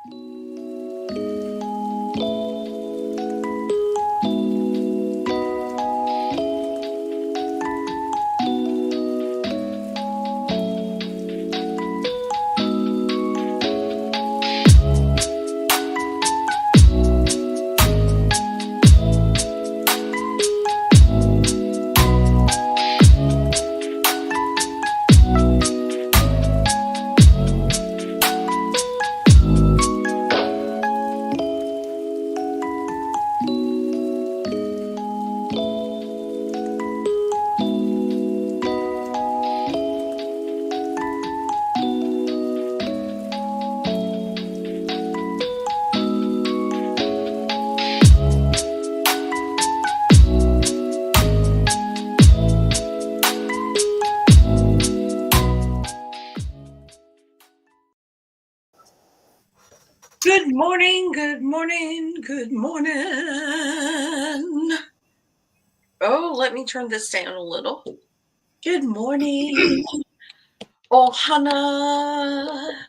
Good morning, good morning, good morning. Oh, let me turn this down a little. Good morning. Oh, Hannah.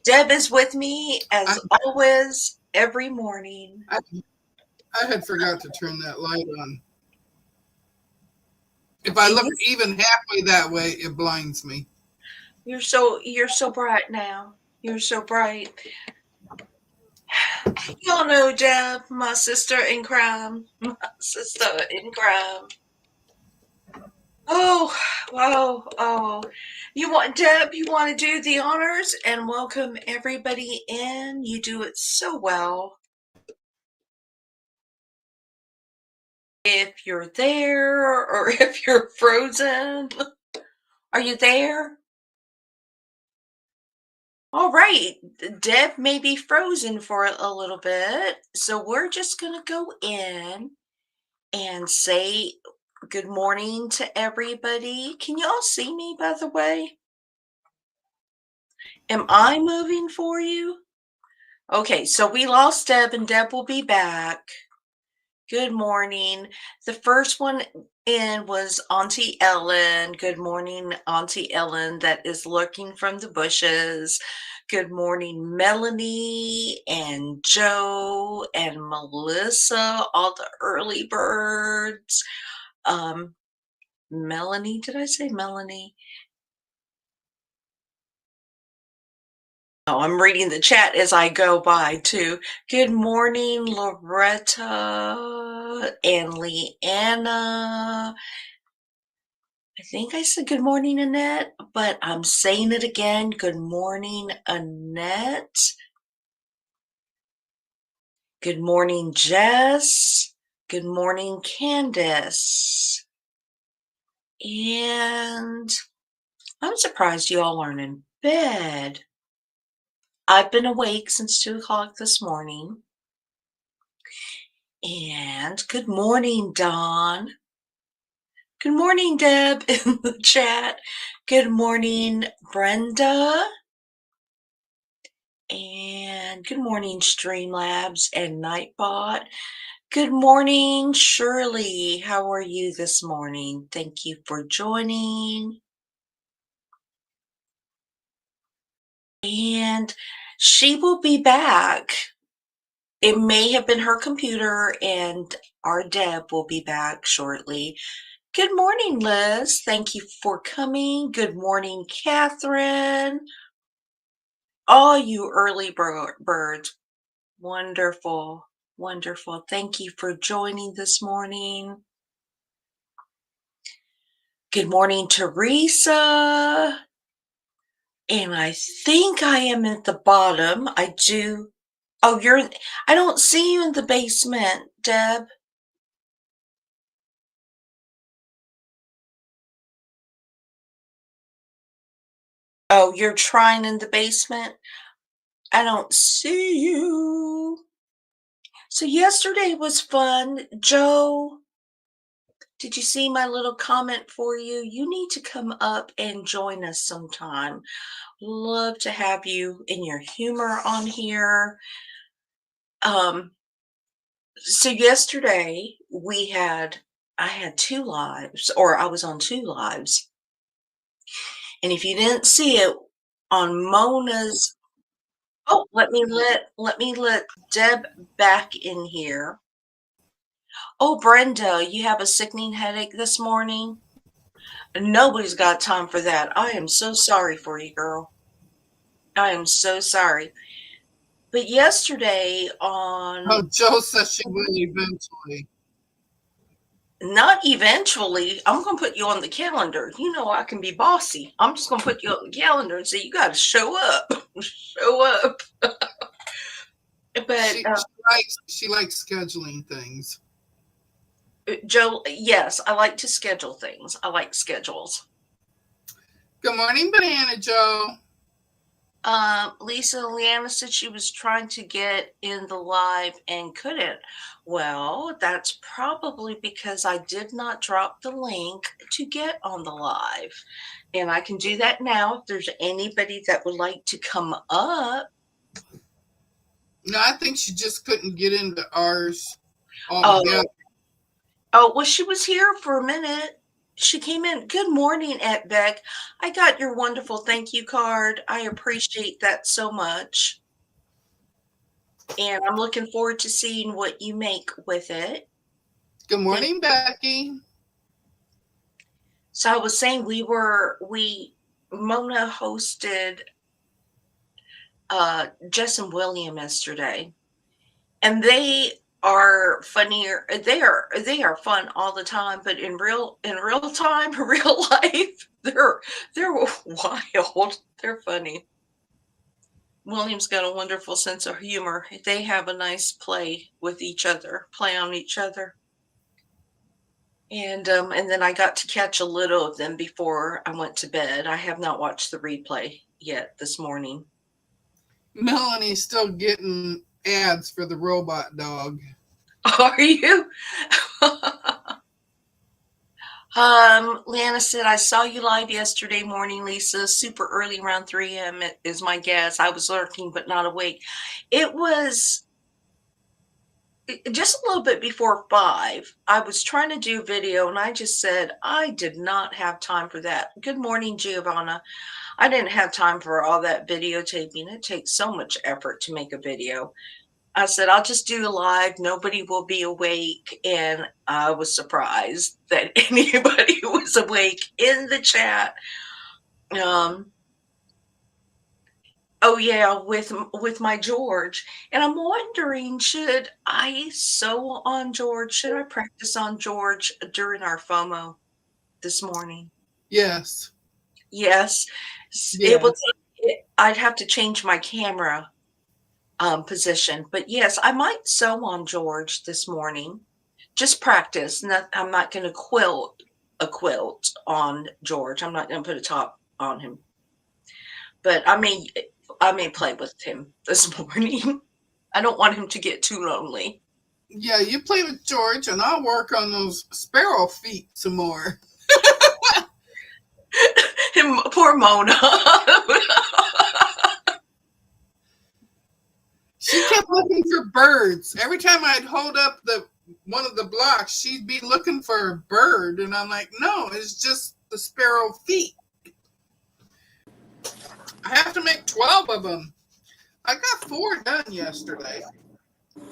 Deb is with me as always every morning. I had forgot to turn that light on. If I look even halfway that way, it blinds me. You're so bright now. You're so bright. Y'all know Deb, my sister in crime. My sister in crime. Oh, wow. Oh, Deb, you want to do the honors and welcome everybody in. You do it so well. If you're there or if you're frozen, are you there? All right. Deb may be frozen for a little bit. So we're just going to go in and say good morning to everybody. Can you all see me, by the way? Am I moving for you? Okay, so we lost Deb and Deb will be back. Good morning. The first one in was Auntie Ellen. Good morning, Auntie Ellen, that is lurking from the bushes. Good morning, Melanie and Joe and Melissa, all the early birds. Melanie, did I say Melanie? Oh, I'm reading the chat as I go by too. Good morning, Loretta and Leanna. I think I said good morning, Annette, but I'm saying it again. Good morning, Annette. Good morning, Jess. Good morning, Candace. And I'm surprised you all aren't in bed. I've been awake since 2 o'clock this morning. And good morning, Dawn. Good morning, Deb, in the chat. Good morning, Brenda. And good morning, Streamlabs and Nightbot. Good morning, Shirley. How are you this morning? Thank you for joining. And she will be back. It may have been her computer, and our Deb will be back shortly. Good morning, Liz. Thank you for coming. Good morning, Catherine. All you early birds. Wonderful, wonderful. Thank you for joining this morning. Good morning, Teresa. And I think I am at the bottom. I do. Oh, I don't see you in the basement, Deb. Oh, you're trying in the basement? I don't see you. So yesterday was fun. Joe, did you see my little comment for you? You need to come up and join us sometime. Love to have you in your humor on here. So yesterday I had 2 lives, or I was on 2 lives. And if you didn't see it on Mona's, Oh, let me let Deb back in here. Oh, Brenda, you have a sickening headache this morning? Nobody's got time for that. I am so sorry for you, girl. I am so sorry. But yesterday Oh, on Joe says she will eventually. not eventually, I'm gonna put you on the calendar. You know I can be bossy. I'm just gonna put you on the calendar and say you gotta show up. Show up. But She likes scheduling things. Joe, yes, I like to schedule things. I like schedules. Good morning, Banana Joe. Lisa Leanna said she was trying to get in the live and couldn't. Well, that's probably because I did not drop the link to get on the live. And I can do that now if there's anybody that would like to come up. No, I think she just couldn't get into ours Oh, altogether. oh, well, she was here for a minute. She came in. Good morning, Aunt Beck. I got your wonderful thank you card. I appreciate that so much. And I'm looking forward to seeing what you make with it. Good Thank morning, Becky. So I was saying Mona hosted Jess and William yesterday, and they are funnier. They are fun all the time, but in real time, real life, they're wild. They're funny. William's got a wonderful sense of humor. They have a nice play with each other, play on each other. And then I got to catch a little of them before I went to bed. I have not watched the replay yet this morning. Melanie's still getting ads for the robot dog. Are you? Lana said, I saw you live yesterday morning, Lisa, super early around 3 a.m. is my guess. I was lurking, but not awake. It was just a little bit before 5. I was trying to do video and I just said, I did not have time for that. Good morning, Giovanna. I didn't have time for all that videotaping. It takes so much effort to make a video. I said, I'll just do a live. Nobody will be awake. And I was surprised that anybody was awake in the chat. Oh yeah, with my George. And I'm wondering, should I sew on George? Should I practice on George during our FOMO this morning? Yes. Yes. It Yeah. will I'd have to change my camera position. But yes, I might sew on George this morning. Just practice. I'm not going to quilt a quilt on George. I'm not going to put a top on him. But I may play with him this morning. I don't want him to get too lonely. Yeah, you play with George, and I'll work on those sparrow feet some more. Him, poor Mona. She kept looking for birds. Every time I'd hold up one of the blocks, she'd be looking for a bird, and I'm like, no, it's just the sparrow feet. I have to make 12 of them. I got 4 done yesterday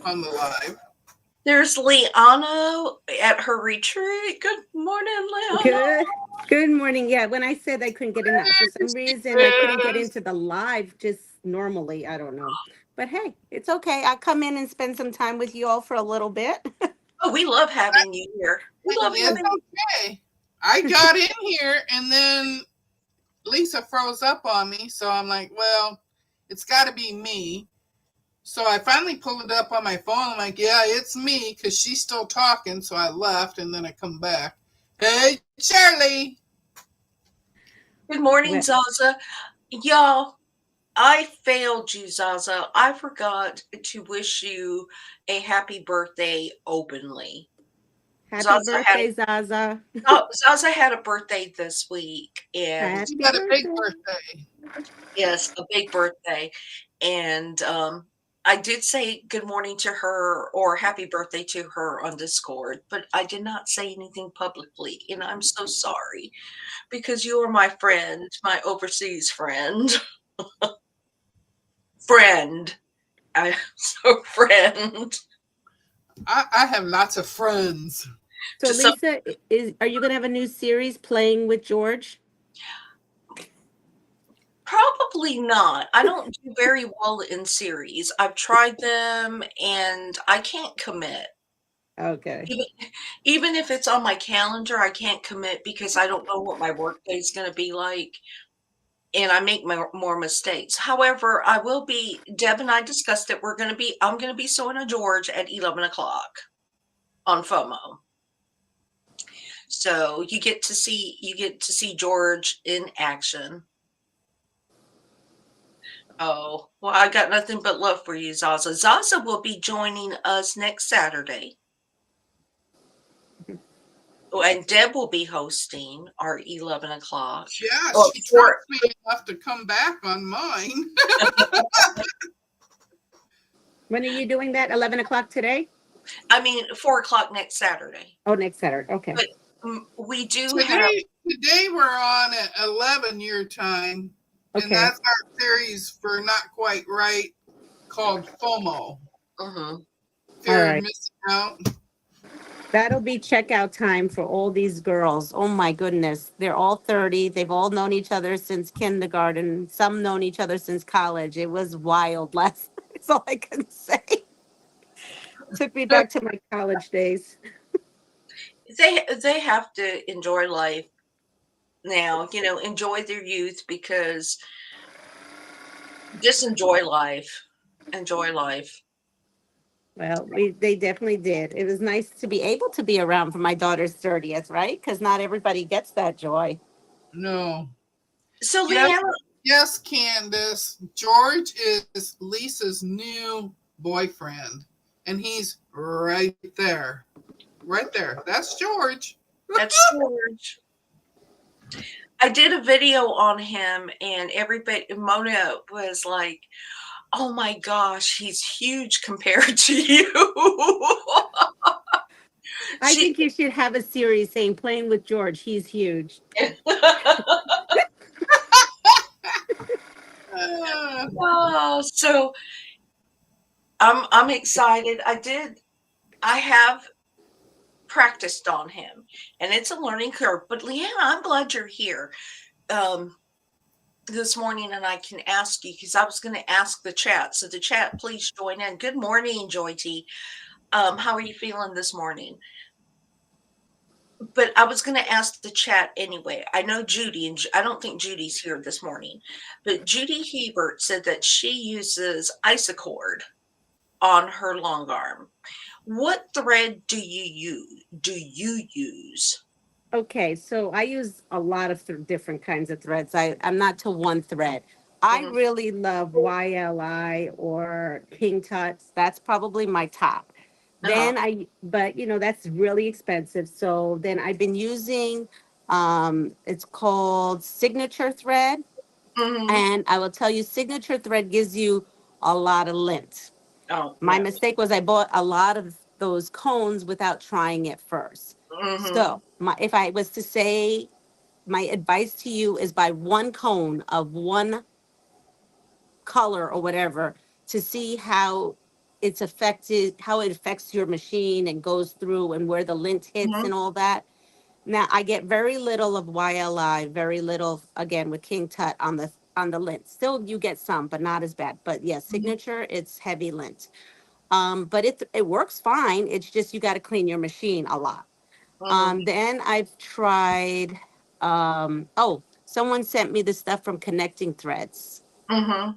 on the live. There's Liana at her retreat. Good morning, Liana. Good morning. Yeah, when I said I couldn't get in that, for some reason I couldn't get into the live just normally. I don't know. But hey, it's okay. I'll come in and spend some time with you all for a little bit. Oh, we love having you here. We love It's having you. okay. I got in here, and then Lisa froze up on me, so I'm like, well, it's got to be me. So I finally pulled it up on my phone. I'm like, yeah, it's me, because she's still talking. So I left, and then I come back. Hey, Charlie. Good morning, Well, Zaza. Y'all, I failed you, Zaza. I forgot to wish you a happy birthday openly. happy Zaza had birthday, Zaza. Zaza had a birthday this week, and She Happy had a big birthday. birthday. yes, a big birthday. And I did say good morning to her or happy birthday to her on Discord, but I did not say anything publicly, and I'm so sorry because you are my friend, my overseas friend. Friend. I so friend. I have lots of friends. So To some Lisa, are you going to have a new series playing with George? probably not. I don't do very well in series. I've tried them and I can't commit. Okay. Even even if it's on my calendar, I can't commit because I don't know what my workday is going to be like, and I make more mistakes. However, I will be. Deb and I discussed it. I'm going to be sewing a George at 11 o'clock on FOMO. So you get to see George in action. Oh, well, I got nothing but love for you, Zaza. Zaza will be joining us next Saturday. Oh, and Deb will be hosting our 11 o'clock. Yeah, Or she four, trusts me enough to come back on mine. When are you doing that? 11 o'clock today? I mean, 4 o'clock next Saturday. Oh, next Saturday. Okay. But we do have, Today we're on at 11 your time, and Okay. that's our series for Not Quite Right called FOMO. mhm. Fear All of right. missing out. That'll be checkout time for all these girls. Oh my goodness. They're all 30. They've all known each other since kindergarten. Some known each other since college. It was wild last night. That's all I can say. Took me back to my college days. They have to enjoy life now, enjoy their youth because just enjoy life. Enjoy life. Well, they definitely did. It was nice to be able to be around for my daughter's 30th, right? Because not everybody gets that joy. No. So Yes, Leanna, yes, Candace. George is Lisa's new boyfriend, and he's right there. Right there. That's George. that's George. I did a video on him and everybody Mona was like, "Oh my gosh, he's huge compared to you." I she think you should have a series saying playing with George. He's huge. Uh, Oh, so I'm excited. I have practiced on him and it's a learning curve. But Leanna, I'm glad you're here. Um this morning and I can ask you because I was going to ask the chat. So the chat, please join in. Good morning, Joy T. How are you feeling this morning? But I was going to ask the chat anyway. I know Judy, and I don't think Judy's here this morning, but Judy Hebert said that she uses Isacord on her long arm. What thread do you use? Okay, so I use a lot of different kinds of threads. I'm not to one thread. I Mhm. really love YLI or King Tuts. That's probably my top. Uh-huh. But that's really expensive. So then I've been using, it's called Signature Thread. Hmm. And I will tell you, Signature Thread gives you a lot of lint. Oh, My yeah. mistake was I bought a lot of those cones without trying it first. Hmm. So, if I was to say, my advice to you is buy one cone of one color or whatever to see how it affects your machine and goes through and where the lint hits Hmm. and all that. Now I get very little of YLI, very little again with King Tut on the lint. Still you get some, but not as bad. But yes, Signature, it's heavy lint. But it works fine. It's just you got to clean your machine a lot. Hmm. Then I've tried. Oh, someone sent me the stuff from Connecting Threads, Hmm.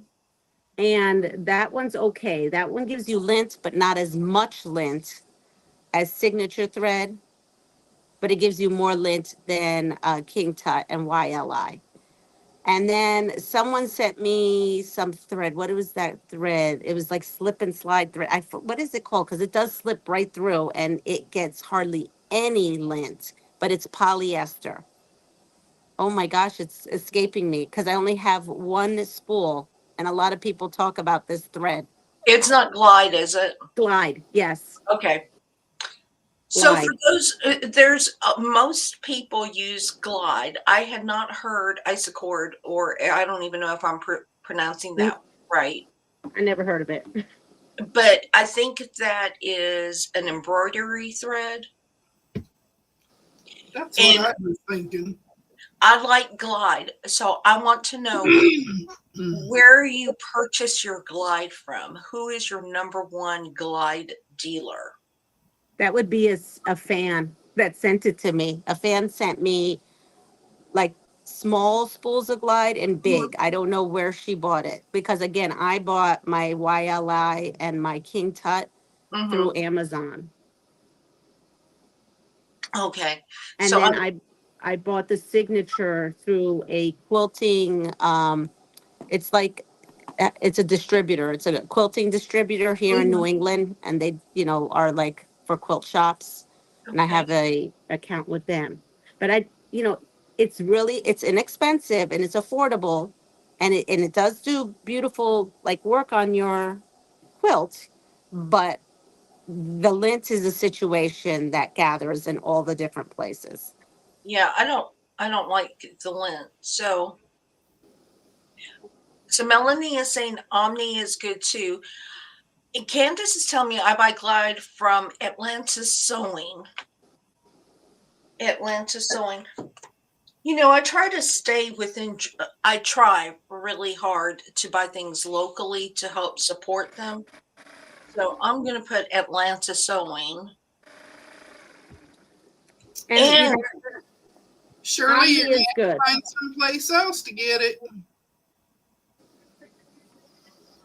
and that one's okay. That one gives you lint, but not as much lint as Signature Thread, but it gives you more lint than King Tut and YLI. And then someone sent me some thread. What was that thread? It was like slip and slide thread. What is it called? Because it does slip right through and it gets hardly any lint, but it's polyester. Oh my gosh, it's escaping me because I only have one spool, and a lot of people talk about this thread. It's not Glide, is it? Glide, yes, Okay. So for glide. those, there's most people use Glide. I had not heard Isacord, or I don't even know if I'm pronouncing N- that right. I never heard of it. but I think that is an embroidery thread. That's what And I was thinking. I like Glide. So I want to know where you purchase your Glide from. Who is your number one Glide dealer? That would be a fan that sent it to me. A fan sent me like small spools of Glide and big. I don't know where she bought it because again, I bought my YLI and my King Tut Mm-hmm. through Amazon. Okay. And So then I bought the signature through a quilting it's like it's a distributor. It's a quilting distributor here in New England and they, are like for quilt shops and I okay. have a account with them. But it's inexpensive and it's affordable and it does do beautiful like work on your quilt, but the lint is a situation that gathers in all the different places. Yeah, I don't like the lint. So Melanie is saying Omni is good too. And Candace is telling me I buy Glide from Atlantis Sewing. Atlanta Sewing. I try to stay within, I try really hard to buy things locally to help support them. So I'm going to put Atlanta Sewing. And And Surely you're Omni going is to good. find someplace else to get it.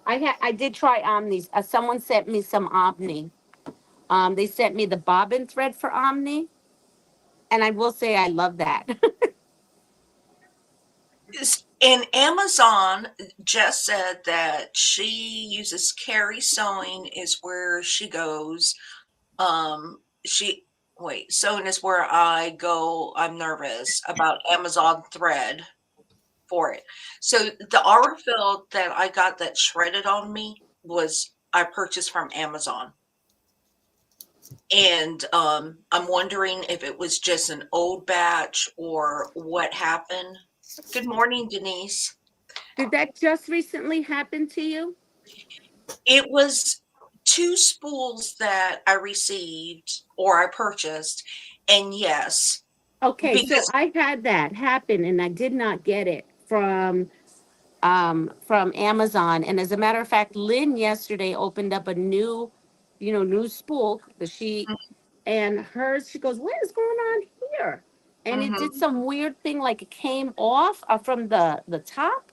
I did try Omnis. Someone sent me some Omni. They sent me the bobbin thread for Omni, and I will say I love that. and Amazon just said that she uses Carrie Sewing is where she goes. She wait, sewing is where I go. I'm nervous about Amazon thread for it. So the Aurifil that I got that shredded on me was I purchased from Amazon. And I'm wondering if it was just an old batch or what happened. Good morning, Denise. Did that just recently happen to you? It was two spools that I received or I purchased, and yes, Okay, so because I had that happen, and I did not get it from Amazon. And as a matter of fact, Lynn yesterday opened up a new spool. The she and hers, she goes, "What is going on here?" And it did mhm. some weird thing, like it came off from the top.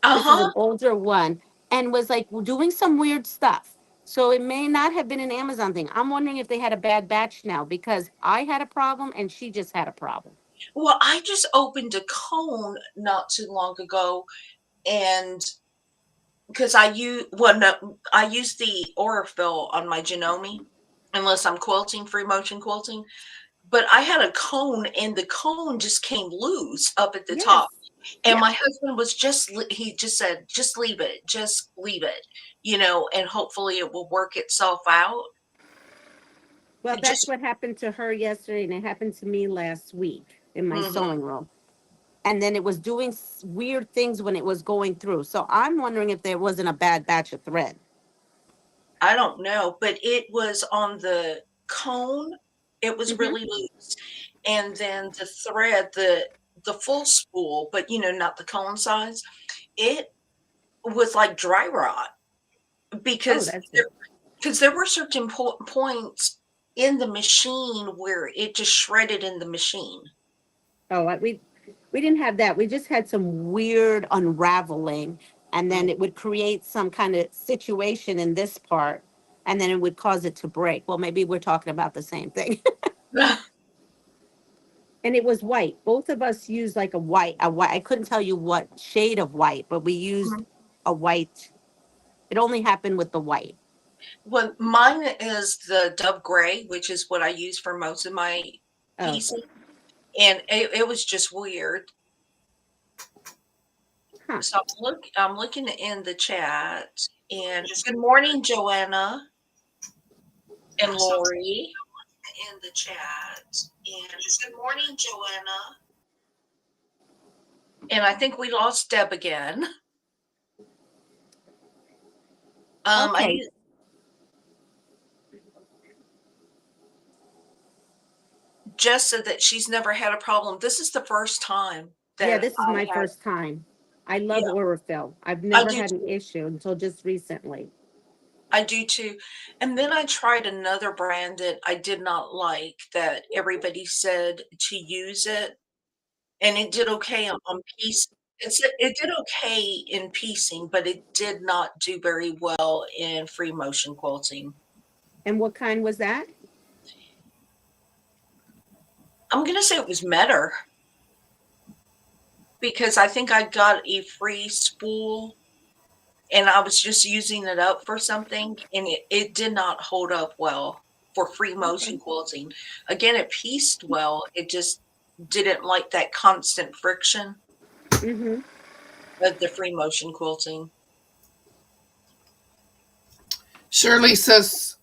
This is Uh-huh. an older one, and was like doing some weird stuff. So it may not have been an Amazon thing. I'm wondering if they had a bad batch now because I had a problem and she just had a problem. Well, I just opened a cone not too long ago, and because no, I use the Aurifil on my Janome, unless I'm quilting, free motion quilting. But I had a cone, and the cone just came loose up at the top. Yes. And Yeah. my husband was he just said, just leave it, and hopefully it will work itself out. Well, It that's just, what happened to her yesterday, and it happened to me last week in my mhm. sewing room. And then it was doing weird things when it was going through. So I'm wondering if there wasn't a bad batch of thread. I don't know, but it was on the cone. It was Hmm. really loose. And then the thread, the full spool, but not the cone size, it was like dry rot Oh, because that's good. there were certain points in the machine where it just shredded in the machine. Oh, we didn't have that. We just had some weird unraveling, and then it would create some kind of situation in this part, and then it would cause it to break. Well, maybe we're talking about the same thing. And it was white. Both of us used like a white. I couldn't tell you what shade of white, but we used a white. It only happened with the white. Well, mine is the Dove Gray, which is what I use for most of my Oh, piecing, and it was just weird. huh. So I'm looking in the chat, and good morning, Joanna and Lori in the chat, and good morning, Joanna. And I think we lost Deb again. I Okay. use Jess said that she's never had a problem. This is the first time Yeah, that this is I my had. first time. I love Yeah, Orophyll. I've I never do had an too. issue until just recently. I do too. And then I tried another brand that I did not like that everybody said to use it, and it did okay on piece. It did okay in piecing, but it did not do very well in free motion quilting. And what kind was that? I'm gonna say it was Metter because I think I got a free spool and I was just using it up for something, and it did not hold up well for free motion Okay. quilting. Again, it pieced well, it just didn't like that constant friction Mm-hmm. of the free motion quilting. Shirley says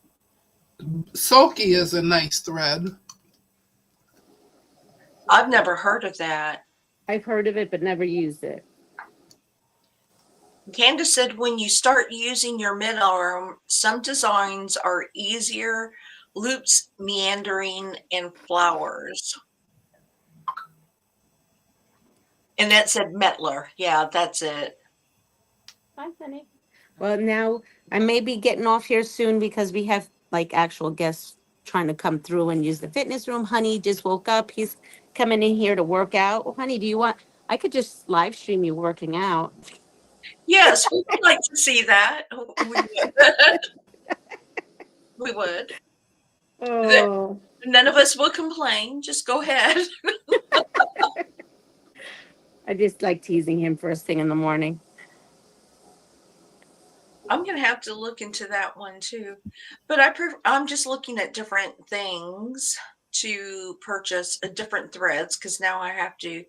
sulky is a nice thread. I've never heard of that. I've heard of it, but never used it. Candace said when you start using your mid-arm, some designs are easier, loops meandering, and flowers. And that said Metler. Yeah, that's it. Hi, honey. Well, now I may be getting off here soon because we have like actual guests trying to come through and use the fitness room. Honey just woke up. He's coming in here to work out. Well, honey, do you want? I could just live stream you working out. Yes, we would like to see that. We would. We would. The- Oh, None of us will complain. Just go ahead. I just like teasing him first thing in the morning. I'm gonna have to look into that one too. But I'm just looking at different things to purchase different threads because now I have to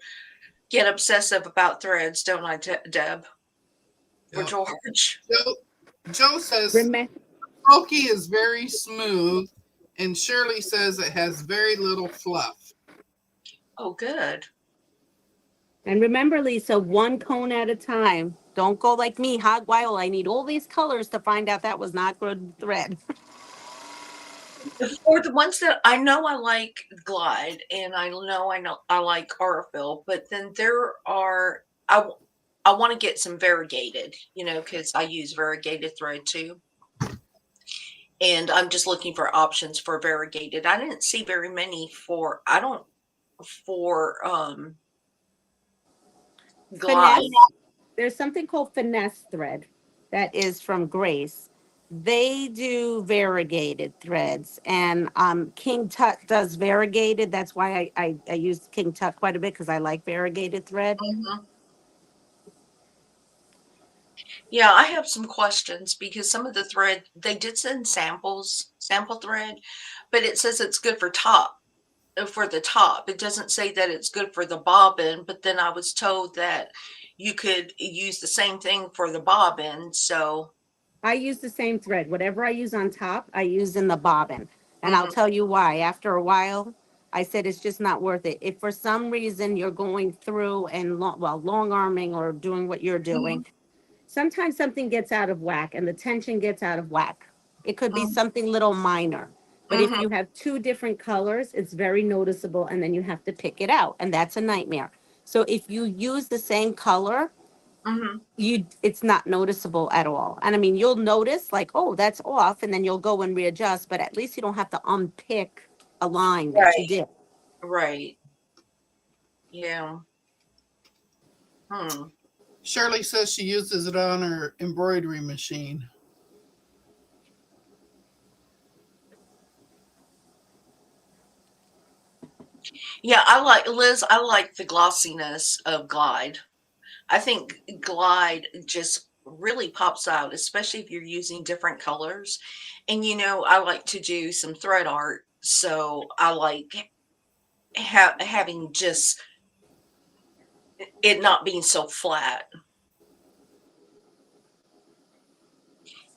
get obsessive about threads, don't I, Deb? For Yep. George. Joe says Remember, sulky is very smooth, and Shirley says it has very little fluff. Oh, good. and remember, Lisa, one cone at a time. Don't go like me, hog wild. I need all these colors to find out that was not good thread. For the ones that I know I like Glide and I know I like Aurifil, but then there are I want to get some variegated, because I use variegated thread too. And I'm just looking for options for variegated. I didn't see very many for Finesse. Glide. There's something called finesse thread that is from Grace. They do variegated threads, and King Tut does variegated. That's why I use King Tut quite a bit because I like variegated thread. Mhm. Yeah, I have some questions because some of the thread they did send sample thread, but it says it's good for the top. It doesn't say that it's good for the bobbin, but then I was told that you could use the same thing for the bobbin. So, I use the same thread. Whatever I use on top, I use in the bobbin. And I'll mhm, tell you why. After a while, I said it's just not worth it. If for some reason you're going through and long arming or doing what you're mhm, doing, sometimes something gets out of whack and the tension gets out of whack. It could be mhm, something little minor. But if mhm, you have two different colors, it's very noticeable and then you have to pick it out. And that's a nightmare. So if you use the same color, mhm. it's not noticeable at all. And I mean, you'll notice like, oh, that's off, and then you'll go and readjust, but at least you don't have to unpick a line that you Right, did. right. Yeah. Hmm. Shirley says she uses it on her embroidery machine. Yeah, I like the glossiness of Glide. I think Glide just really pops out, especially if you're using different colors. And I like to do some thread art, so I like having just it not being so flat.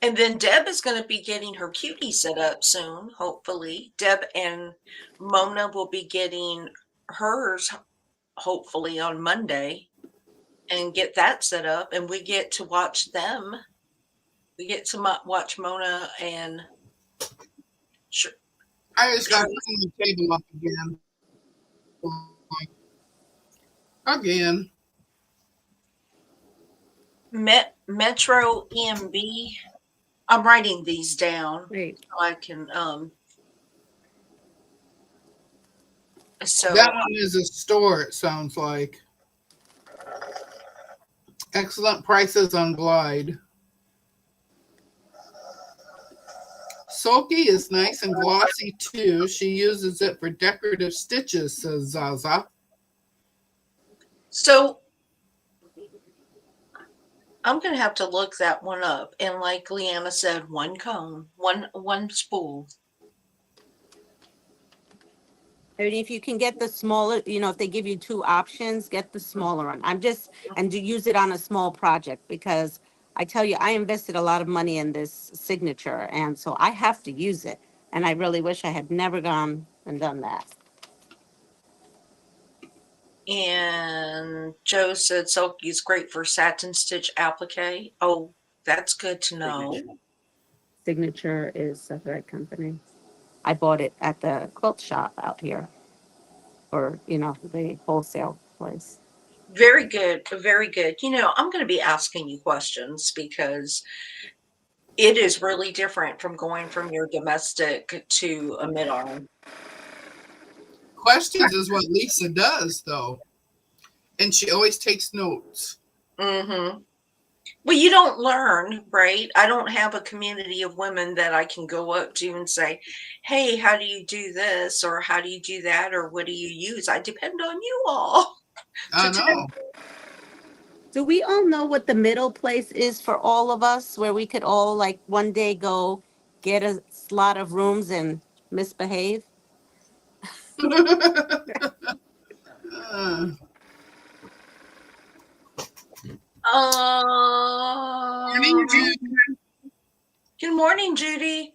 And then Deb is going to be getting her cutie set up soon, hopefully. Deb and Mona will be getting hers hopefully on Monday and get that set up, and we get to watch them we get to watch Mona and I just got to Shirley. clean the table up again. Again. Metro EMB. I'm writing these down Great. so I can so That one is a store, it sounds like. Excellent prices on Glide. Sulky is nice and glossy too. She uses it for decorative stitches, says Zaza. so I'm gonna have to look that one up. And like Leanna said, one cone, one spool. I mean, if you can get the smaller, if they give you two options, get the smaller one. And to use it on a small project, because I tell you, I invested a lot of money in this signature, and so I have to use it. And I really wish I had never gone and done that. And Joe said Sulky is great for satin stitch applique. Oh, that's good to know. Signature is a thread company. I bought it at the quilt shop out here, or the wholesale place. Very good, very good. I'm going to be asking you questions because it is really different from going from your domestic to a mid-arm. Questions is what Lisa does, though. And she always takes notes. Mm-hmm. Well, you don't learn, right? I don't have a community of women that I can go up to and say, hey, how do you do this? Or how do you do that? Or what do you use? I depend on you all. I know. Do we all know what the middle place is for all of us, where we could all like one day go get a slot of rooms and misbehave? Uh, Morning, Um, Jude. Good morning, Judy.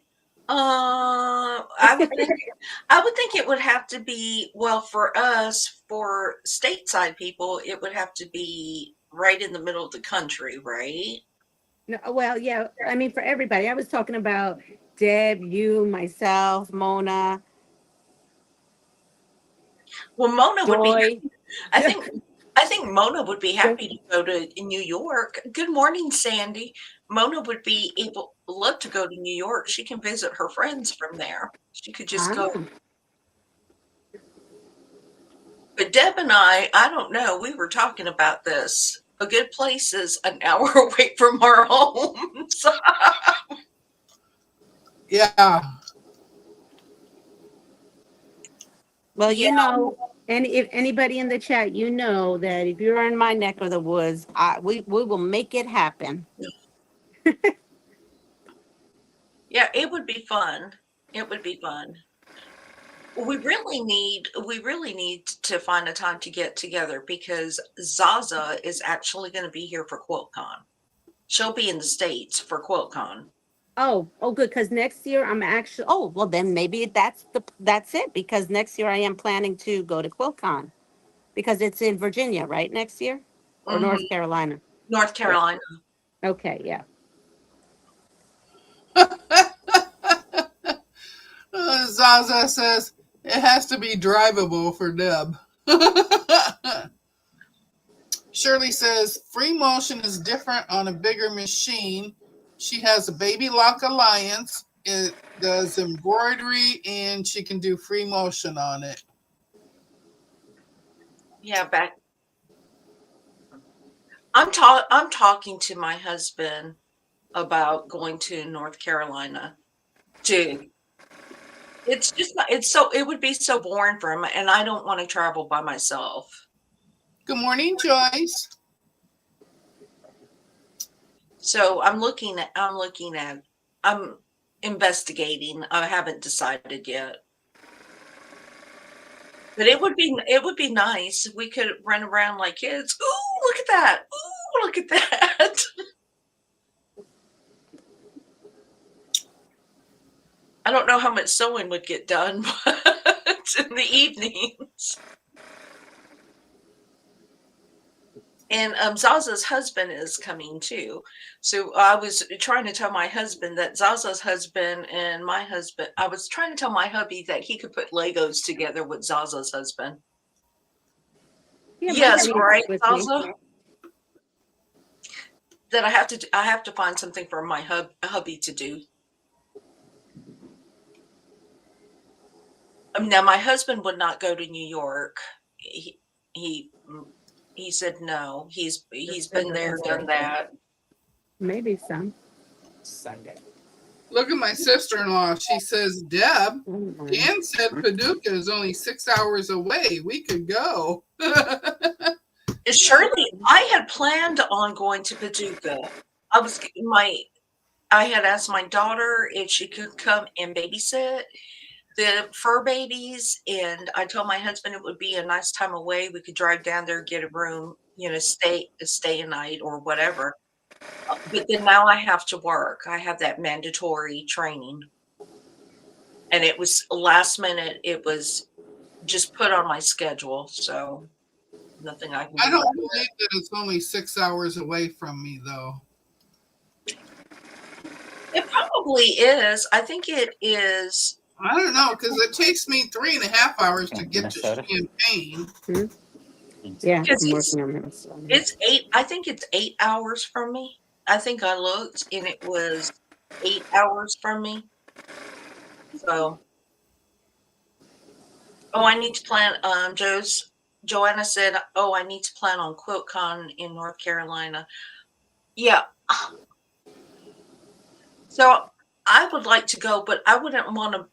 I would think it would have to be, well, for us, for stateside people, it would have to be right in the middle of the country, right? No, well, yeah. I mean, for everybody. I was talking about Deb, you, myself, Mona, Well, Mona would be. Joy. I think. I think Mona would be happy to go to New York. Good morning, Sandy. Mona would be love to go to New York. She can visit her friends from there. She could just go. Ah, But Deb and I don't know. We were talking about this. A good place is an hour away from our homes. Yeah. well, Yeah. and if anybody in the chat, that if you're in my neck of the woods, we will make it happen. Yeah, it would be fun. It would be fun. We really need to find a time to get together because Zaza is actually going to be here for QuiltCon. She'll be in the States for QuiltCon. Oh, good. Because next year I'm actually. Oh, well, then maybe that's it. Because next year I am planning to go to QuiltCon because it's in Virginia, right? Next year, or Hmm. North Carolina. North Yeah. Carolina. Okay. Yeah. Zaza says it has to be drivable for Deb. Shirley says free motion is different on a bigger machine. She has a Baby Lock Alliance. It does embroidery and she can do free motion on it. Yeah, back. I'm talking to my husband about going to North Carolina too. It's just not, it would be so boring for him, and I don't want to travel by myself. Good morning, Joyce. So I'm investigating. I haven't decided yet. But it would be nice. We could run around like kids. Ooh, look at that. Ooh, look at that. I don't know how much sewing would get done, but in the evenings. And Zaza's husband is coming too. So I was trying to tell my husband that Zaza's husband and my husband, I was trying to tell my hubby that he could put Legos together with Zaza's husband. Yeah, my Yes, hubby's right, with me. Zaza? That I have to find something for my hubby to do. Now my husband would not go to New York. He he said no. He's been there, done that. Maybe some. Sunday. Look at my sister-in-law. She says, Deb, Mm. Dan said Paducah is only 6 hours away. We could go. Surely, I had planned on going to Paducah. I had asked my daughter if she could come and babysit the fur babies, and I told my husband it would be a nice time away. We could drive down there, get a room, stay a night or whatever. But then now I have to work. I have that mandatory training. And it was last minute. It was just put on my schedule, so nothing I can do. I don't believe that it's only 6 hours away from me, though. It probably is. I think it is. I don't know, because it takes me 3.5 hours to get to Champaign. Yeah, Because I'm working on Minnesota. It's 8. I think it's 8 hours from me. I think I looked and it was 8 hours from me. So, I need to plan. Joanna said, "Oh, I need to plan on QuiltCon in North Carolina." Yeah. So I would like to go, but I wouldn't want to.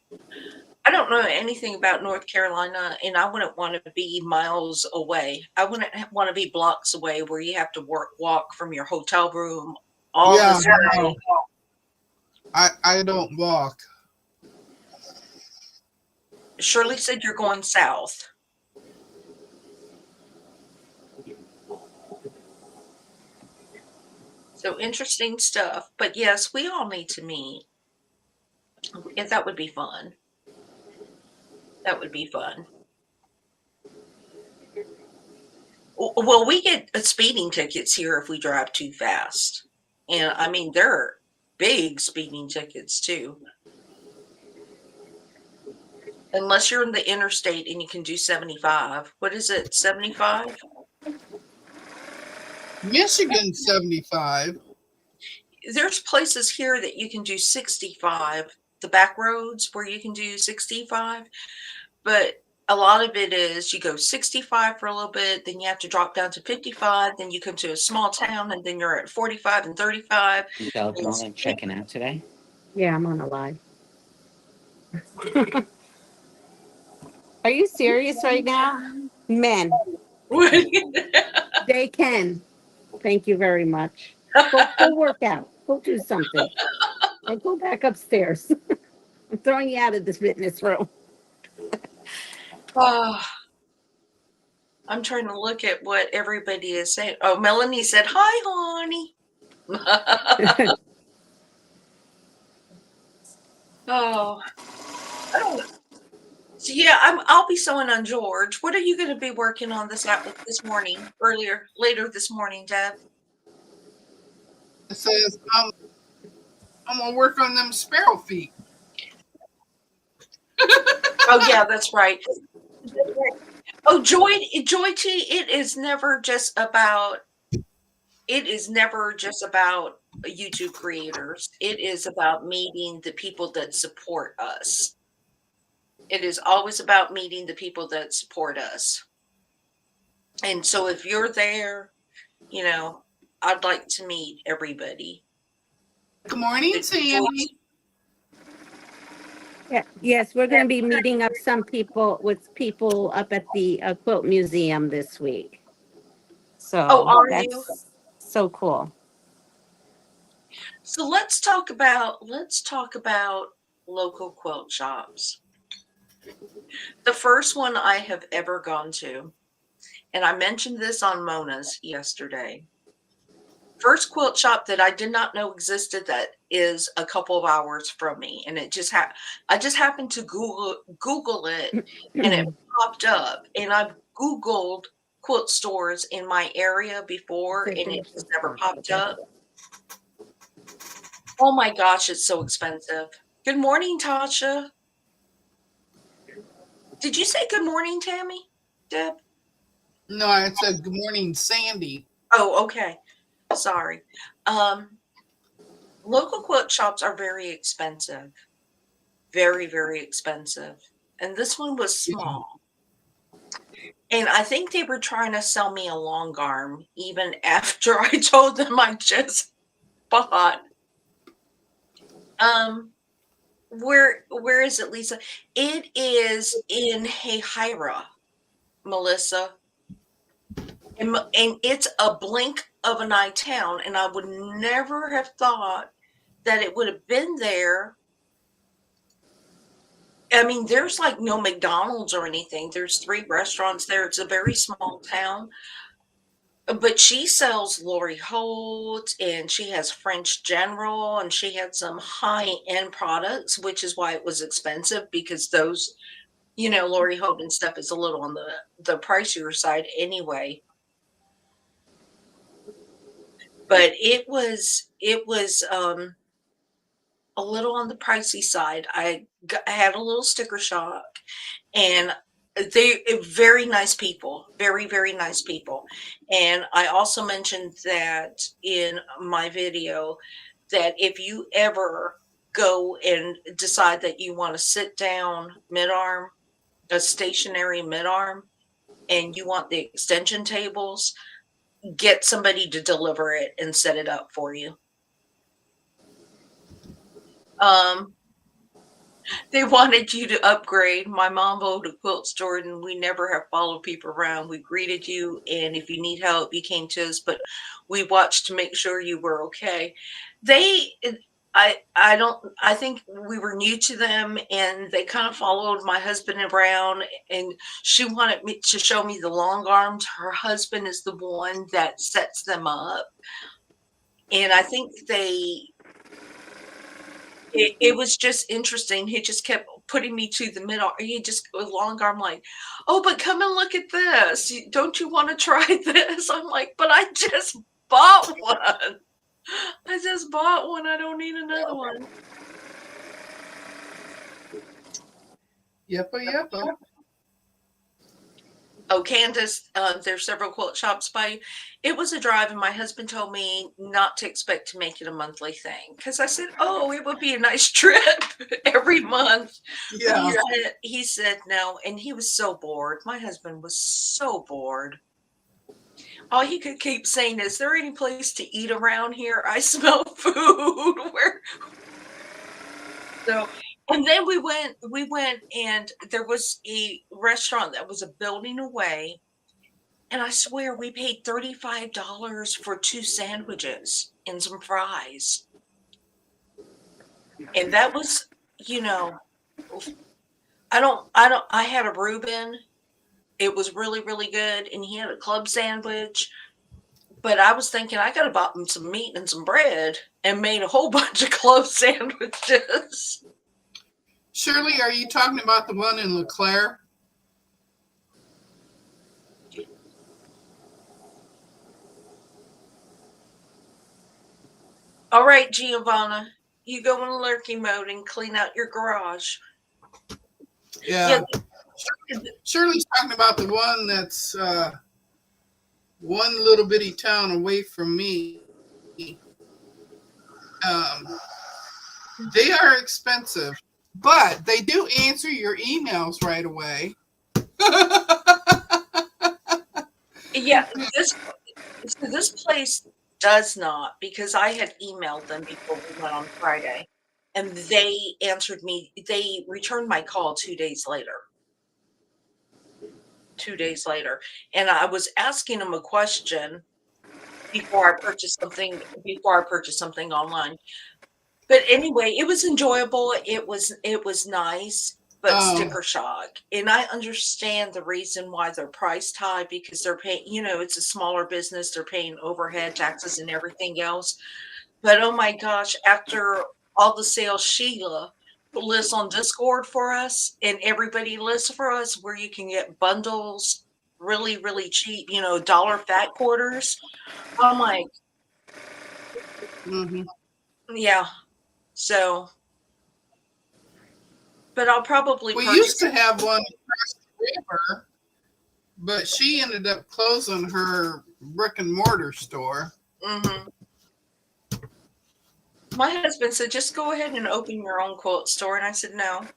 I don't know anything about North Carolina, and I wouldn't want to be miles away. I wouldn't want to be blocks away where you have to walk from your hotel room all this way. I don't walk. Shirley said you're going south. So interesting stuff. But yes, we all need to meet. And that would be fun. That would be fun. Well, we get speeding tickets here if we drive too fast. And I mean, there are big speeding tickets too. Unless you're in the interstate and you can do 75. What is it, 75? Michigan 75. There's places here that you can do 65, the back roads where you can do 65. But a lot of it is you go 65 for a little bit, then you have to drop down to 55, then you come to a small town, and then you're at 45 and 35. Michelle checking out today? Yeah, I'm on a live. Are you serious right now? Men, they can. Thank you very much. Go work out. Go do something. And go back upstairs. I'm throwing you out of this fitness room. Oh, I'm trying to look at what everybody is saying. Oh, Melanie said, "Hi, honey." Oh, I don't know. So yeah, I'll be sewing on George. What are you going to be working on this morning? Later this morning, Deb? It says, I'm going to work on them sparrow feet. Oh yeah, that's right. Oh, Joy T, it is never just about YouTube creators. It is about meeting the people that support us. It is always about meeting the people that support us. And so if you're there, I'd like to meet everybody. Good morning, Sandy. Yeah, yes, we're going to be meeting up with people up at the quilt museum this week. So that's so cool. So let's talk about local quilt shops. The first one I have ever gone to, and I mentioned this on Mona's yesterday. First quilt shop that I did not know existed that is a couple of hours from me, and it just I just happened to Google it, and it popped up, and I Googled quilt stores in my area before, and it just never popped up. Oh my gosh, it's so expensive. Good morning, Tasha. Did you say good morning, Tammy? Deb? No, I said good morning, Sandy. Oh, okay. Sorry. Local quilt shops are very expensive. Very, very expensive. And this one was small. And I think they were trying to sell me a long arm even after I told them I just bought. Um, where is it, Lisa? It is in Hahira, Melissa. And it's a blink of an eye town, and I would never have thought that it would have been there. I mean, there's like no McDonald's or anything. There's 3 restaurants there. It's a very small town. But she sells Lori Holt, and she has French General, and she had some high-end products, which is why it was expensive, because those, Lori Holt and stuff is a little on the pricier side anyway. But it was a little on the pricey side. I had a little sticker shock, and they very nice people, very, very nice people. And I also mentioned that in my video, that if you ever go and decide that you want to sit down mid-arm, a stationary mid-arm, and you want the extension tables, get somebody to deliver it and set it up for you. They wanted you to upgrade. My mom owned a quilt store, and we never have followed people around. We greeted you, and if you need help, you came to us, but we watched to make sure you were okay. They, I think we were new to them, and they kind of followed my husband around, and she wanted me to show me the long arms. Her husband is the one that sets them up. And I think it was just interesting. He just kept putting me to the middle. He just with long arm, like, oh, but come and look at this. Don't you want to try this? I'm like, but I just bought one. I just bought one. I don't need another one. Yep. Oh, Candace, there's several quilt shops by you. It was a drive, and my husband told me not to expect to make it a monthly thing, because I said, oh, it would be a nice trip every month. Yeah. He said no, and he was so bored. My husband was so bored. All he could keep saying, is there any place to eat around here? I smell food. So, and then we went, and there was a restaurant that was a building away. And I swear we paid $35 for 2 sandwiches and some fries. And that was, I had a Reuben. It was really, really good. And he had a club sandwich. But I was thinking I could have bought him some meat and some bread and made a whole bunch of club sandwiches. Shirley, are you talking about the one in LeClaire? All right, Giovanna, you go in lurking mode and clean out your garage. Yeah. Shirley's talking about the one that's one little bitty town away from me. They are expensive, but they do answer your emails right away. Yeah, this place does not, because I had emailed them before we went on Friday, and they answered me. They returned my call 2 days later. 2 days later, and I was asking them a question before I purchased something online. But anyway, it was enjoyable. It was nice, but sticker shock. And I understand the reason why they're priced high, because they're paying, it's a smaller business. They're paying overhead taxes and everything else. But oh my gosh, after all the sales, Sheila lists on Discord for us, and everybody lists for us where you can get bundles really, really cheap, dollar fat quarters. I'm like, Hmm. yeah. So, but I'll probably We purchase. used to have one across the river, but she ended up closing her brick and mortar store. Hmm. My husband said, just go ahead and open your own quilt store. And I said, no.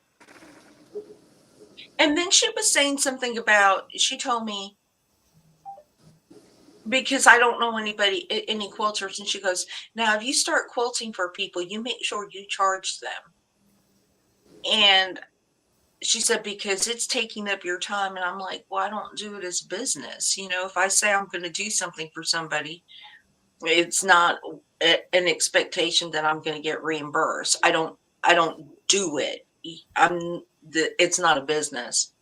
And then she was saying something about, she told me, because I don't know any quilters. And she goes, now, if you start quilting for people, you make sure you charge them. And she said, because it's taking up your time. And I'm like, well, I don't do it as business. If I say I'm going to do something for somebody, it's not an expectation that I'm going to get reimbursed. I don't do it. It's not a business.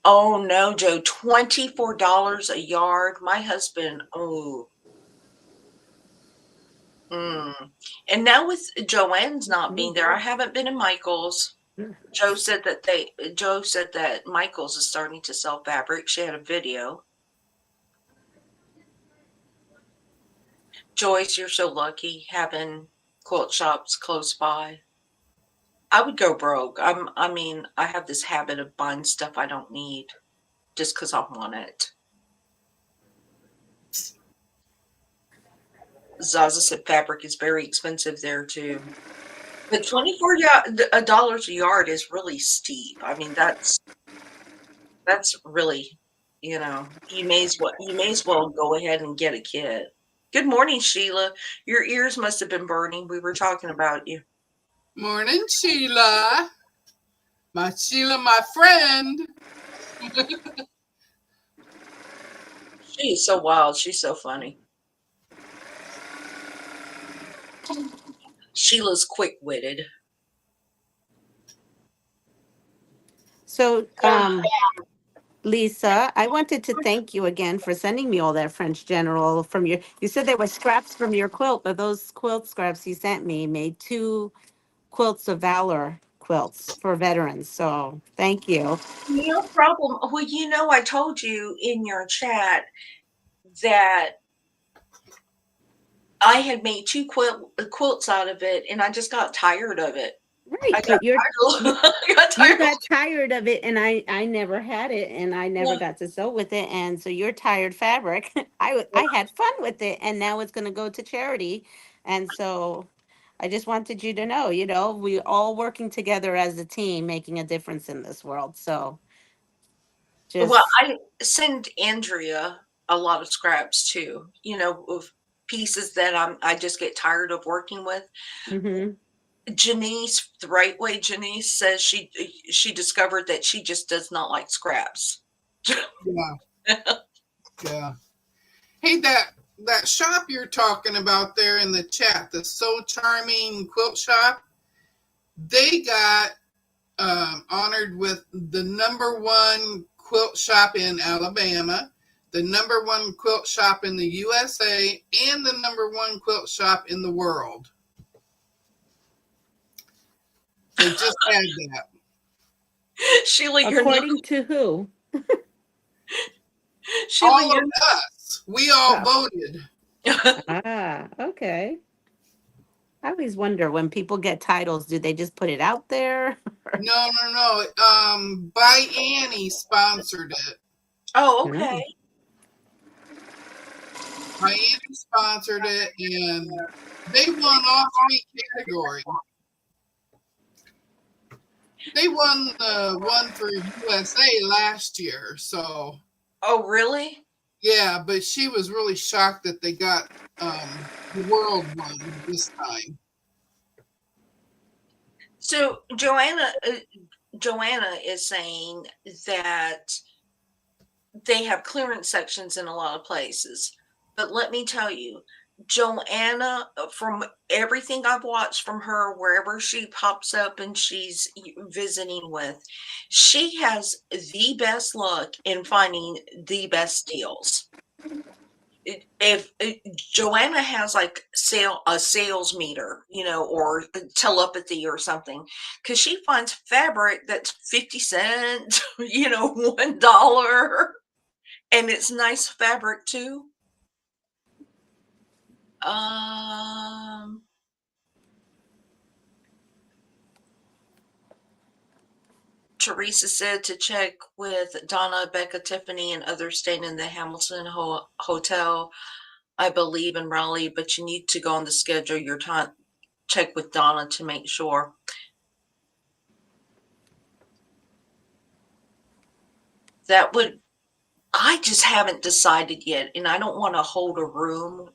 Oh no, Joe, $24 a yard. My husband, oh. And now with Joanne's not being there, I haven't been in Michael's. Joe said that Michael's is starting to sell fabric. She had a video. Joyce, you're so lucky having quilt shops close by. I would go broke. I have this habit of buying stuff I don't need just because I want it. Zaza said fabric is very expensive there too. But $24 a yard is really steep. I mean, that's really, you may as well go ahead and get a kit. Good morning, Sheila. Your ears must have been burning. We were talking about you. Morning, Sheila. Sheila, my friend. She is so wild. She's so funny. Sheila's quick-witted. So, Lisa, I wanted to thank you again for sending me all that French General you said there were scraps from your quilt, but those quilt scraps you sent me made 2 Quilts of Valor quilts for veterans. So thank you. No problem. Well, I told you in your chat that I had made 2 quilts out of it, and I just got tired of it. Right, I got but tired. I got you tired. got tired of it, and I never had it, and I never Yeah. got to sew with it, and so you're tired fabric. I had fun with it, and now it's going to go to charity, and so I just wanted you to know, we all working together as a team, making a difference in this world. So Well, just I send Andrea a lot of scraps too, of pieces that I just get tired of working with. hmm Janice, the right way, Janice says she discovered that she just does not like scraps. Yeah, yeah. Hey, that shop you're talking about there in the chat, the So Charming Quilt Shop, they got honored with the #1 quilt shop in Alabama, the #1 quilt shop in the USA, and the #1 quilt shop in the world. They just had that. Sheila, you're not. according to who? Sheila, All of us, we all Oh. voted. Okay. I always wonder when people get titles, do they just put it out there? No. By Annie sponsored it. Oh, okay. By Annie sponsored it, and they won all 3 categories. They won the one for USA last year, so Oh, really? yeah. But she was really shocked that they got the world one this time. So Joanna is saying that they have clearance sections in a lot of places. But let me tell you, Joanna, from everything I've watched from her, wherever she pops up and she's visiting with, she has the best luck in finding the best deals. if Joanna has like a sales meter, or telepathy or something, because she finds fabric that's 50 cents, $1, and it's nice fabric too. Um, Teresa said to check with Donna, Becca, Tiffany, and others staying in the Hamilton Hotel, I believe, in Raleigh, but you need to go on the schedule your time. Check with Donna to make sure. I just haven't decided yet, and I don't want to hold a room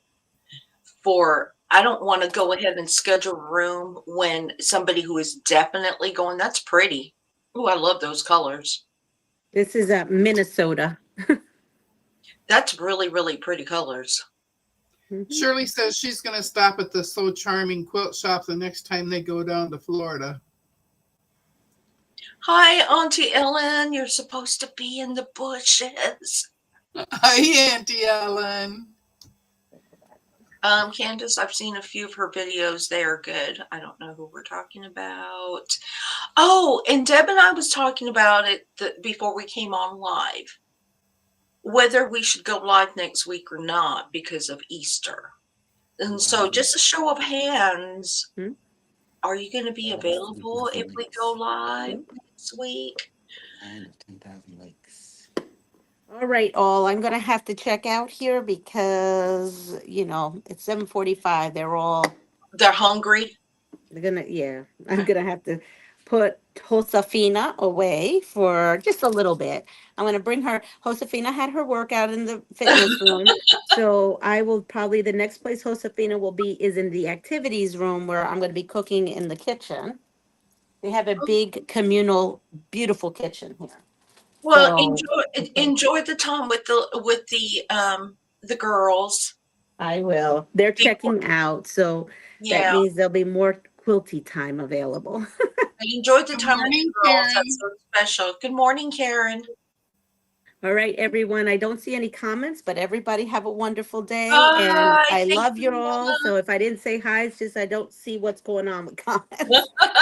I don't want to go ahead and schedule a room when somebody who is definitely going, that's pretty. Oh, I love those colors. This is Minnesota. That's really, really pretty colors. Mhm. Shirley says she's going to stop at the So Charming quilt shop the next time they go down to Florida. Hi, Auntie Ellen. You're supposed to be in the bushes. Hi, Auntie Ellen. Candace, I've seen a few of her videos. They are good. I don't know who we're talking about. Oh, and Deb and I was talking about it before we came on live, whether we should go live next week or not because of Easter. And so just a show of hands, are you going to be available if we go live next week? Land of 10,000 lakes. All right, all. I'm gonna have to check out here because it's 7:45. They're hungry. I'm gonna have to put Josefina away for just a little bit. I'm gonna bring her. Josefina had her workout in the fitness room, so I will probably the next place Josefina will be is in the activities room where I'm gonna be cooking in the kitchen. They have a big communal, beautiful kitchen here. Well, So enjoy the time with the girls. I will. They're checking out, so that Yeah, means there'll be more quilty time available. I enjoyed the Good time with morning, the girls. Karen. That's so special. Good morning, Karen. All right, everyone. I don't see any comments, but everybody have a wonderful day. And Bye. I Thank love you, you all. Mama. So if I didn't say hi, it's just I don't see what's going on with comments.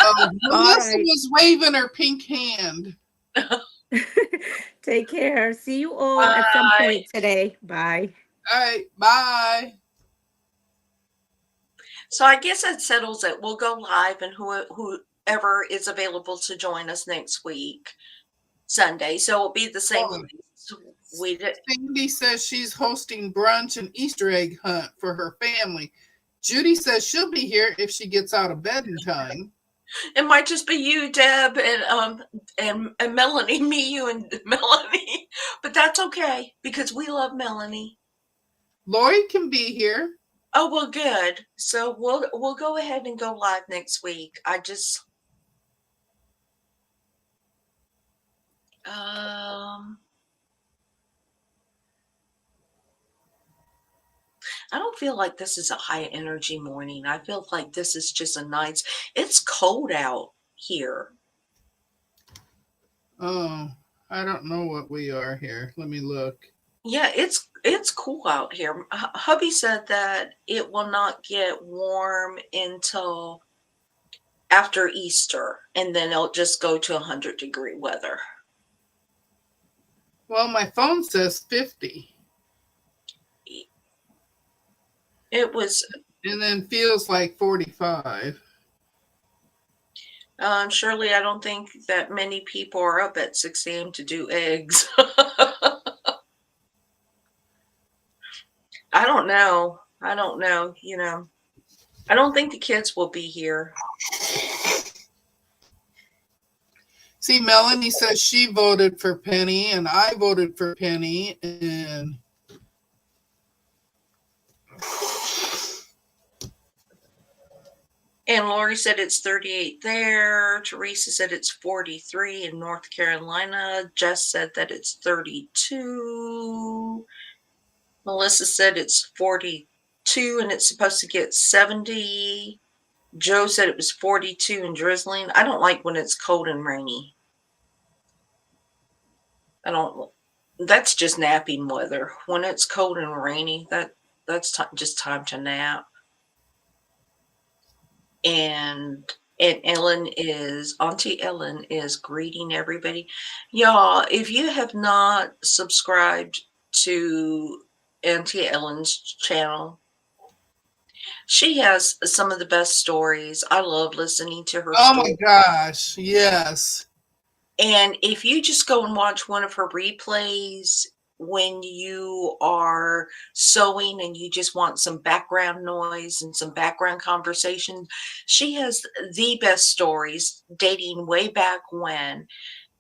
Oh, All Melissa right. was waving her pink hand. Take care. See you all at some Bye. point today. Bye. All right, bye. So I guess that settles it. We'll go live, and whoever is available to join us next week, Sunday. So it'll be the same. Oh. We did. Sandy says she's hosting brunch and Easter egg hunt for her family. Judy says she'll be here if she gets out of bed in time. It might just be you, Deb, and Melanie, me, you, and Melanie, but that's okay because we love Melanie. Lori can be here. Oh well, good. So we'll go ahead and go live next week. I don't feel like this is a high energy morning. I feel like this is just a nice. It's cold out here. Oh, I don't know what we are here. Let me look. Yeah, it's cool out here. Hubby said that it will not get warm until after Easter, and then it'll just go to 100-degree weather. Well, my phone says 50. It was. And then feels like 45. Shirley, I don't think that many people are up at 6 a.m. to do eggs. I don't know. I don't think the kids will be here. See, Melanie says she voted for Penny, and I voted for Penny, and And Lori said it's 38 there. Teresa said it's 43 in North Carolina. Jess said that it's 32. Melissa said it's 42 and it's supposed to get 70. Joe said it was 42 and drizzling. I don't like when it's cold and rainy. I don't. That's just napping weather. When it's cold and rainy, that's just time to nap. And Auntie Ellen is greeting everybody. Y'all, if you have not subscribed to Auntie Ellen's channel, she has some of the best stories. I love listening to her Oh my story. gosh, yes. And if you just go and watch one of her replays when you are sewing and you just want some background noise and some background conversation, she has the best stories dating way back when.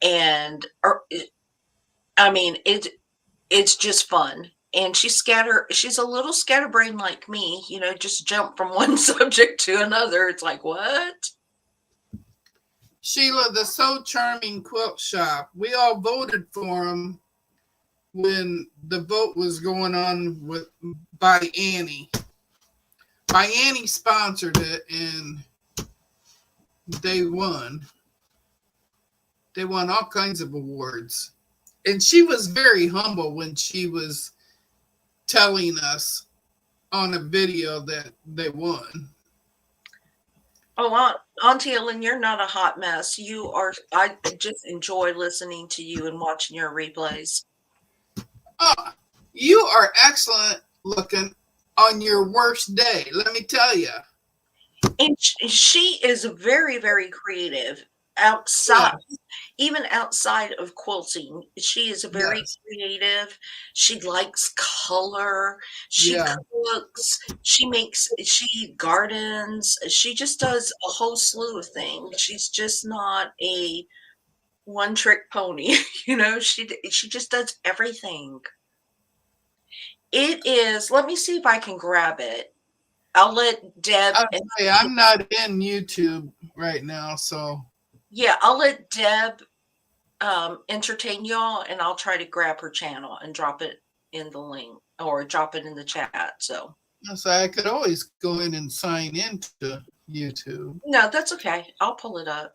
And I mean, it's just fun. And she's a little scatterbrained like me, just jump from one subject to another. It's like, what? Sheila, the So Charming Quilt Shop. We all voted for him when the vote was going on by Annie. By Annie sponsored it, and they won. They won all kinds of awards. And she was very humble when she was telling us on a video that they won. Oh, Auntie Ellen, you're not a hot mess. You are. I just enjoy listening to you and watching your replays. Oh, you are excellent looking on your worst day, let me tell you. And she is very, very creative outside, Yes, even outside of quilting. She is very yes, creative. She likes color. She yeah. cooks. She gardens. She just does a whole slew of things. She's just not a one trick pony. She just does everything. It is, let me see if I can grab it. I'll let Deb I'll and tell you, I'm not in YouTube right now, so yeah, I'll let Deb entertain y'all, and I'll try to grab her channel and drop it in the link or drop it in the chat. So I could always go in and sign into YouTube. no, that's okay. I'll pull it up.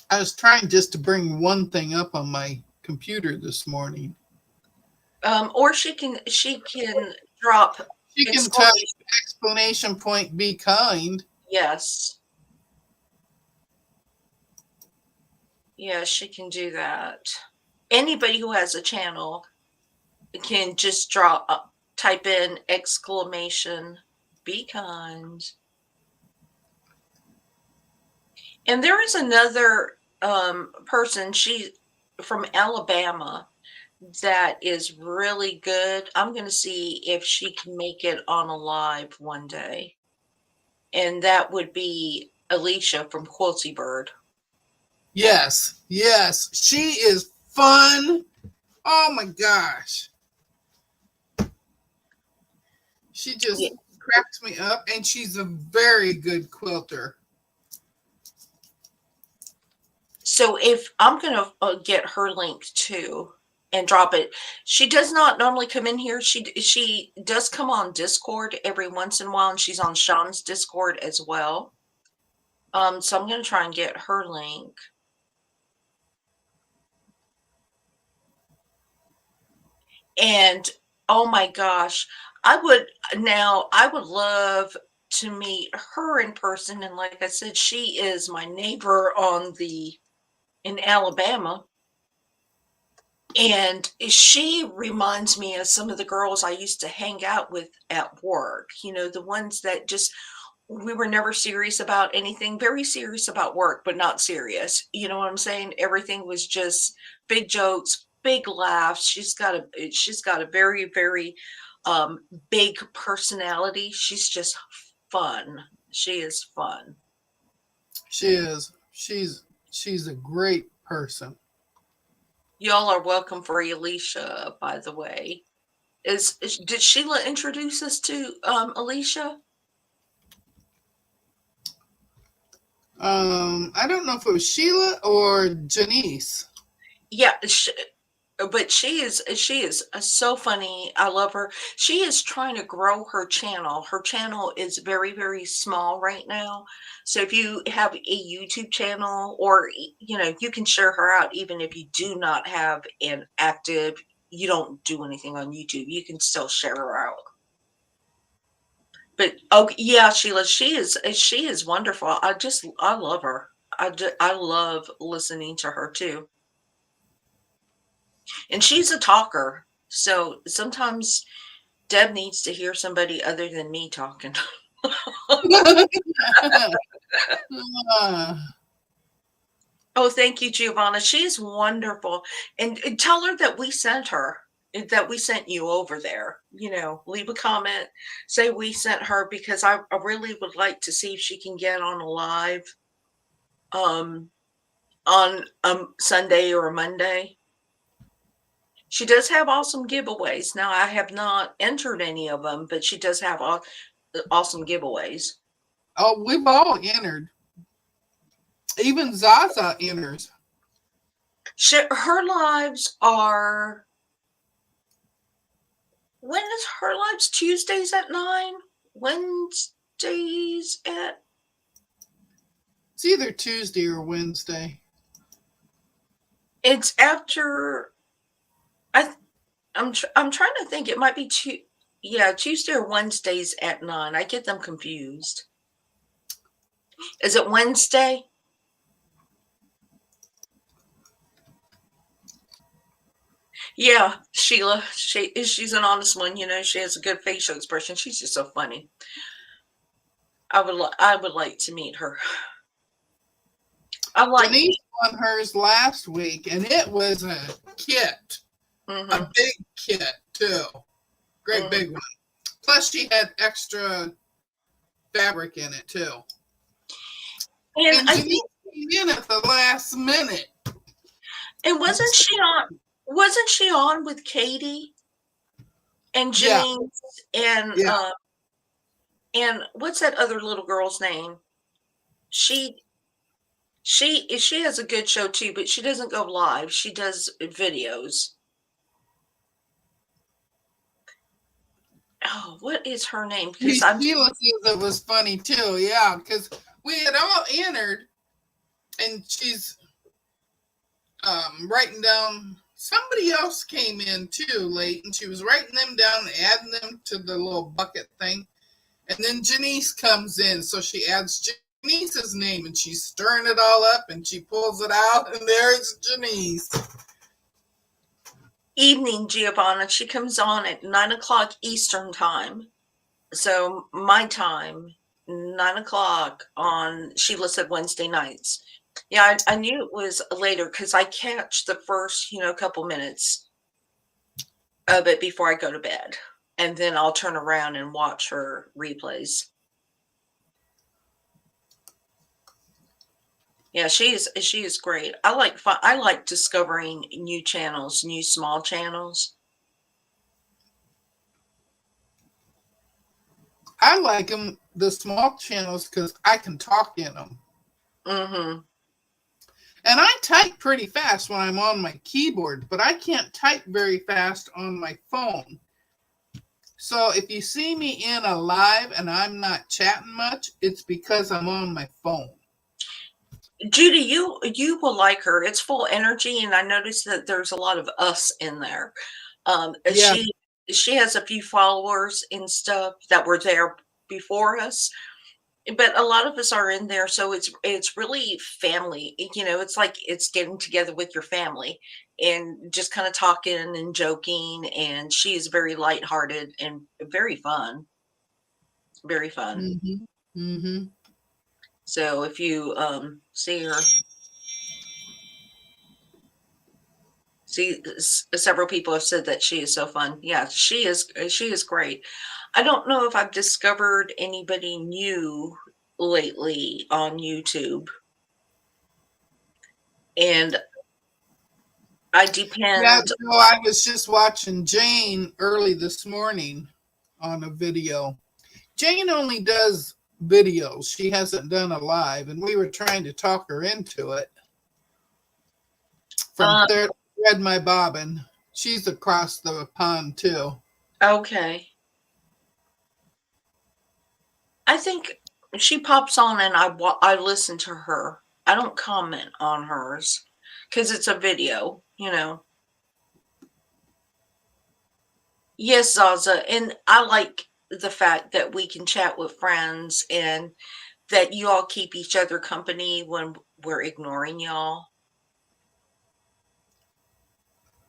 I was trying just to bring one thing up on my computer this morning. Or she can drop She can type exclamation. exclamation point, be kind. Yes. Yes, she can do that. Anybody who has a channel can just type in exclamation, be kind. And there is another person, she from Alabama, that is really good. I'm going to see if she can make it on a live one day. And that would be Alicia from Quilty Bird. Yes, yes. She is fun. Oh my gosh. She Yeah. just cracks me up, and she's a very good quilter. So if I'm going to get her link too and drop it. She does not normally come in here. She does come on Discord every once in a while, and she's on Sean's Discord as well. So I'm going to try and get her link. And oh my gosh, I would love to meet her in person. And like I said, she is my neighbor in Alabama. And she reminds me of some of the girls I used to hang out with at work, the ones that just, we were never serious about anything, very serious about work, but not serious. You know what I'm saying? Everything was just big jokes, big laughs. She's got a very, very big personality. She's just fun. She is fun. She is. She's a great person. Y'all are welcome for Alicia, by the way. Did Sheila introduce us to Alicia? I don't know if it was Sheila or Janice. Yeah, but she is so funny. I love her. She is trying to grow her channel. Her channel is very, very small right now. So if you have a YouTube channel, or you can share her out even if you do not have an active, you don't do anything on YouTube. You can still share her out. But oh yeah, Sheila, she is wonderful. I love her. I love listening to her too. And she's a talker. So sometimes Deb needs to hear somebody other than me talking. Ah, Oh, thank you, Giovanna. She's wonderful. And tell her that we sent her, that we sent you over there. Leave a comment, say we sent her, because I really would like to see if she can get on a live um, on Sunday or a Monday. She does have awesome giveaways. Now, I have not entered any of them, but she does have awesome giveaways. oh, we've all entered. Even Zaza enters. Her lives are, when is her lives? Tuesdays at 9, Wednesdays at, It's either Tuesday or Wednesday. it's after, I'm trying to think. It might be Tuesday or Wednesdays at 9. I get them confused. Is it Wednesday? Yeah, Sheila. She's an honest one. She has a good facial expression. She's just so funny. I would like to meet her. I like. Denise won hers last week, and it was a kit, a big kit too, great big one. Plus, she had extra fabric in it too. And Denise came in at the last minute. And wasn't she on with Katie and Janine and what's that other little girl's name? She has a good show too, but she doesn't go live. She does videos. Oh, what is her name? Because Sheila says it was funny too. Yeah, because we had all entered, and she's writing down. Somebody else came in too late, and she was writing them down and adding them to the little bucket thing. And then Janice comes in, so she adds Janice's name, and she's stirring it all up, and she pulls it out, and there's Janice. Evening, Giovanna. She comes on at 9:00 Eastern time. So my time, 9:00 on, Sheila said Wednesday nights. Yeah, I knew it was later because I catch the first, couple minutes of it before I go to bed. And then I'll turn around and watch her replays. Yeah, she is great. I like discovering new channels, new small channels. I like them, the small channels, because I can talk in them. Mm-hmm. And I type pretty fast when I'm on my keyboard, but I can't type very fast on my phone. So if you see me in a live and I'm not chatting much, it's because I'm on my phone. Judy, you will like her. It's full energy, and I noticed that there's a lot of us in there. Yeah. She has a few followers and stuff that were there before us, but a lot of us are in there, so it's really family. It's like it's getting together with your family and just kind of talking and joking. And she is very lighthearted and very fun, very fun. Mm-hmm. Mm-hmm. So if you see her, several people have said that she is so fun. Yeah, she is great. I don't know if I've discovered anybody new lately on YouTube. And I depend. Yeah, no, I was just watching Jane early this morning on a video. Jane only does videos. She hasn't done a live, and we were trying to talk her into it from read my bobbin. She's across the pond too. Okay. I think she pops on and I listen to her. I don't comment on hers because it's a video, you know. Yes, Zaza, and I like the fact that we can chat with friends and that you all keep each other company when we're ignoring y'all.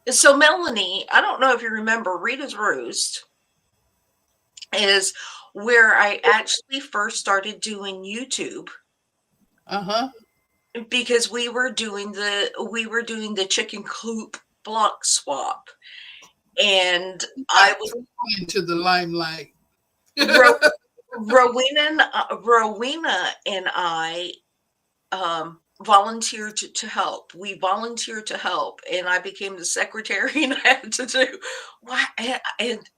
So Melanie, I don't know if you remember Rita's Roost is where I actually first started doing YouTube Uh-huh. because we were doing the chicken coop block swap, and I was Into the limelight. Ro- Rowena and I volunteered to help. We volunteered to help, and I became the secretary, and I had to do. Well, I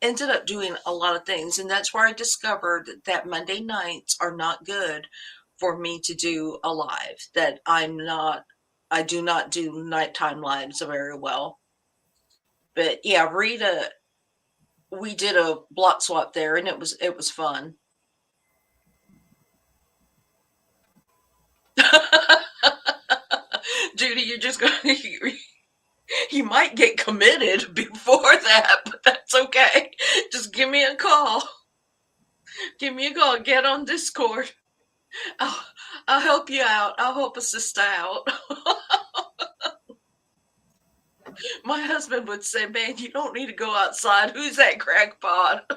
ended up doing a lot of things, and that's where I discovered that Monday nights are not good for me to do a live. That I do not do nighttime lives very well. But yeah, Rita, we did a block swap there, and it was fun. Judy, you're just going to you might get committed before that, but that's okay. Just give me a call. Give me a call. Get on Discord. I'll, I'll help you out. I'll help a sister out. My husband would say, "Man, you don't need to go outside. Who's that crackpot?"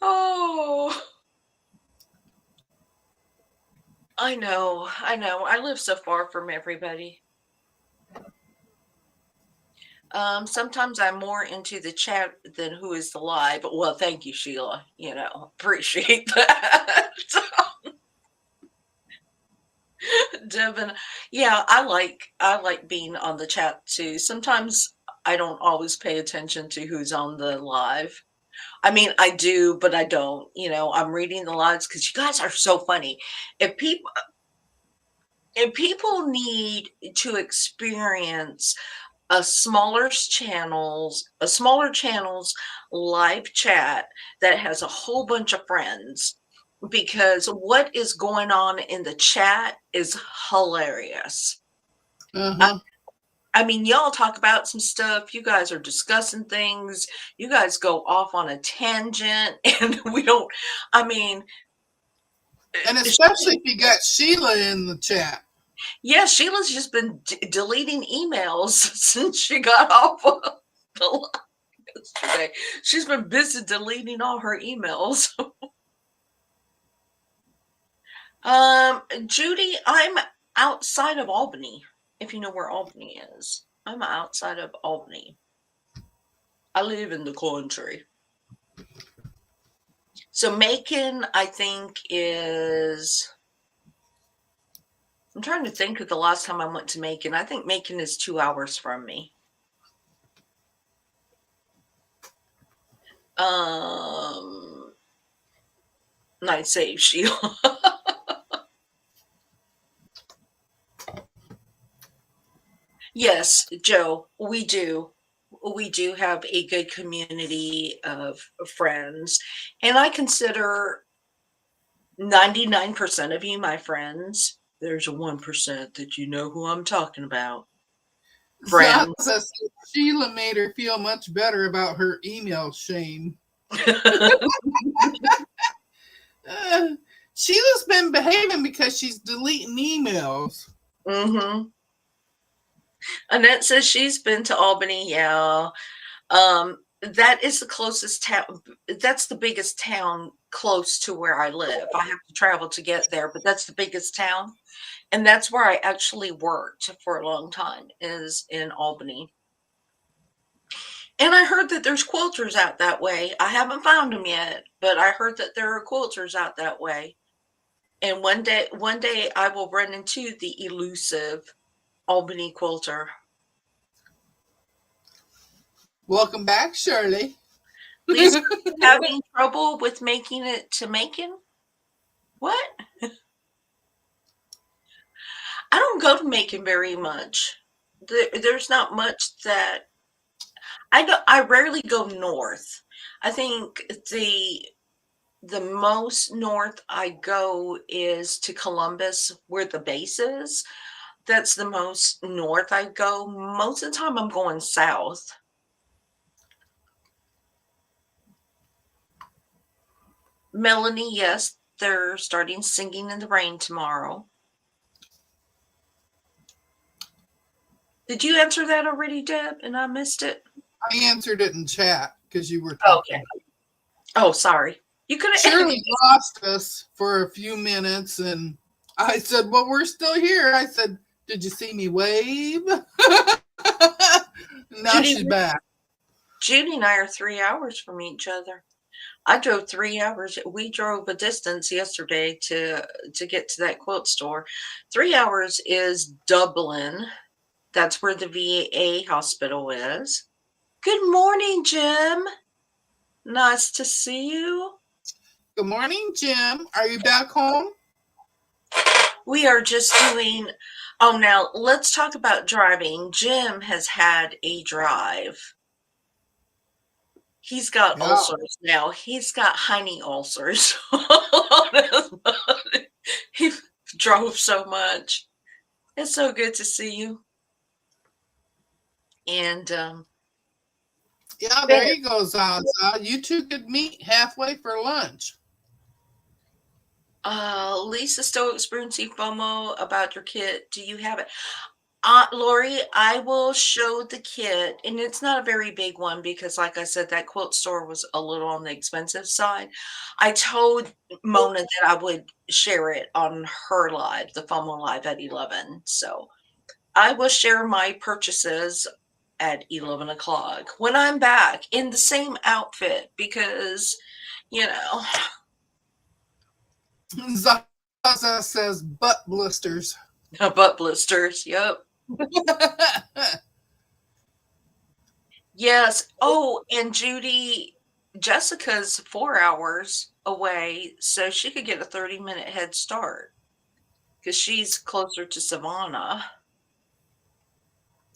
Oh, I know. I know. I live so far from everybody. Sometimes I'm more into the chat than who is the live. Well, thank you, Sheila. Appreciate that. Devin, yeah, I like being on the chat too. Sometimes I don't always pay attention to who's on the live. I mean, I do, but I don't. I'm reading the lives because you guys are so funny. If people if people need to experience a smaller channel's live chat that has a whole bunch of friends, because what is going on in the chat is hilarious. I, Uh-huh. I mean, y'all talk about some stuff. You guys are discussing things. You guys go off on a tangent, and we don't. I mean, And especially if you got Sheila in the chat. yeah, Sheila's just been deleting emails since she got off of the line yesterday. She's been busy deleting all her emails. Judy, I'm outside of Albany, if you know where Albany is. I'm outside of Albany. I live in the country. So Macon, I think, is. I'm trying to think of the last time I went to Macon. I think Macon is 2 hours from me. Nice save, Sheila. Yes, Joe, we do. We do have a good community of friends, and I consider 99% of you my friends. There's a 1% that you know who I'm talking about. Zaza Friends. said Sheila made her feel much better about her email shame. Uh, Sheila's been behaving because she's deleting emails. Mm-hmm. Annette says she's been to Albany. Yeah. That is the closest town. That's the biggest town close to where I live. I have to travel to get there, but that's the biggest town. And that's where I actually worked for a long time, is in Albany. And I heard that there's quilters out that way. I haven't found them yet, but I heard that there are quilters out that way. And one day I will run into the elusive Albany quilter. Welcome back, Shirley. Lisa, having trouble with making it to Macon? What? I don't go to Macon very much. there's not much that I rarely go north. I think the most north I go is to Columbus, where the base is. That's the most north I go. Most of the time, I'm going south. Melanie, yes, they're starting Singing in the Rain tomorrow. Did you answer that already, Deb? And I missed it? I answered it in chat because you were Okay. talking. Oh, sorry. You could have. Shirley lost us for a few minutes, and I said, "Well, we're still here." I said, "Did you see me wave?" Now she's back. Judy and I are 3 hours from each other. I drove 3 hours. We drove a distance yesterday to get to that quilt store. 3 hours is Dublin. That's where the VA hospital is. Good morning, Jim. Nice to see you. Good morning, Jim. Are you back home? We are just doing. Oh, now let's talk about driving. Jim has had a drive. He's got ulcers now. He's got hiney ulcers. He drove so much. It's so good to see you. And yeah, there you go, Zaza. You two could meet halfway for lunch. Lisa still experiencing FOMO about your kit. Do you have it? Lori, I will show the kit, and it's not a very big one because, like I said, that quilt store was a little on the expensive side. I told Mona that I would share it on her live, the FOMO live at 11. So I will share my purchases at 11 o'clock when I'm back in the same outfit because, you know. Zaza says butt blisters. Butt blisters, yep. Yes. Oh, and Judy, Jessica's 4 hours away, so she could get a 30-minute head start because she's closer to Savannah.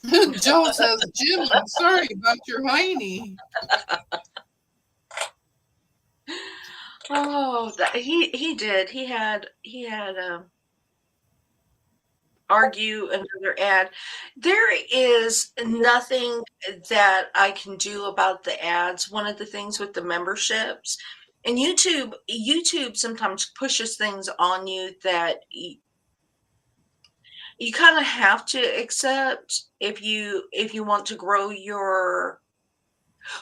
Joe says, Jim, I'm sorry about your hiney. Oh, he did. He had argue another ad. There is nothing that I can do about the ads. One of the things with the memberships and YouTube sometimes pushes things on you that you kind of have to accept if you want to grow your.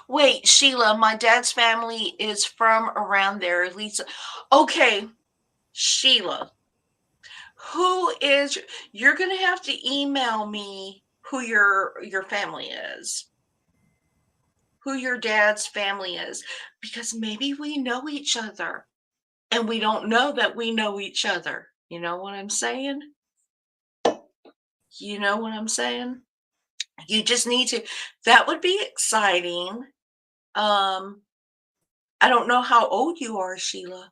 Wait, Sheila, my dad's family is from around there. Lisa. Okay, Sheila. Who is you're going to have to email me who your family is. Who your dad's family is because maybe we know each other and we don't know that we know each other. You know what I'm saying? You know what I'm saying? You just need to. That would be exciting. I don't know how old you are, Sheila,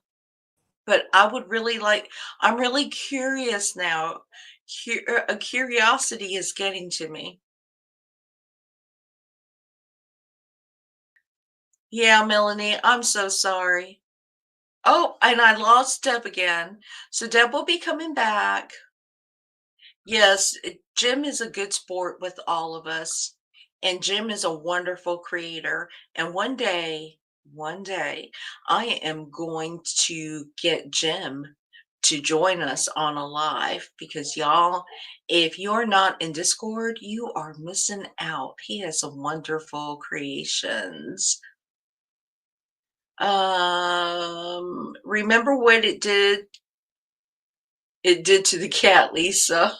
but I would really like. I'm really curious now. A curiosity is getting to me. Yeah, Melanie, I'm so sorry. Oh, and I lost Deb again. So Deb will be coming back. Yes, Jim is a good sport with all of us. And Jim is a wonderful creator. And one day, I am going to get Jim to join us on a live because y'all, if you're not in Discord, you are missing out. He has some wonderful creations. Remember what it did to the cat, Lisa.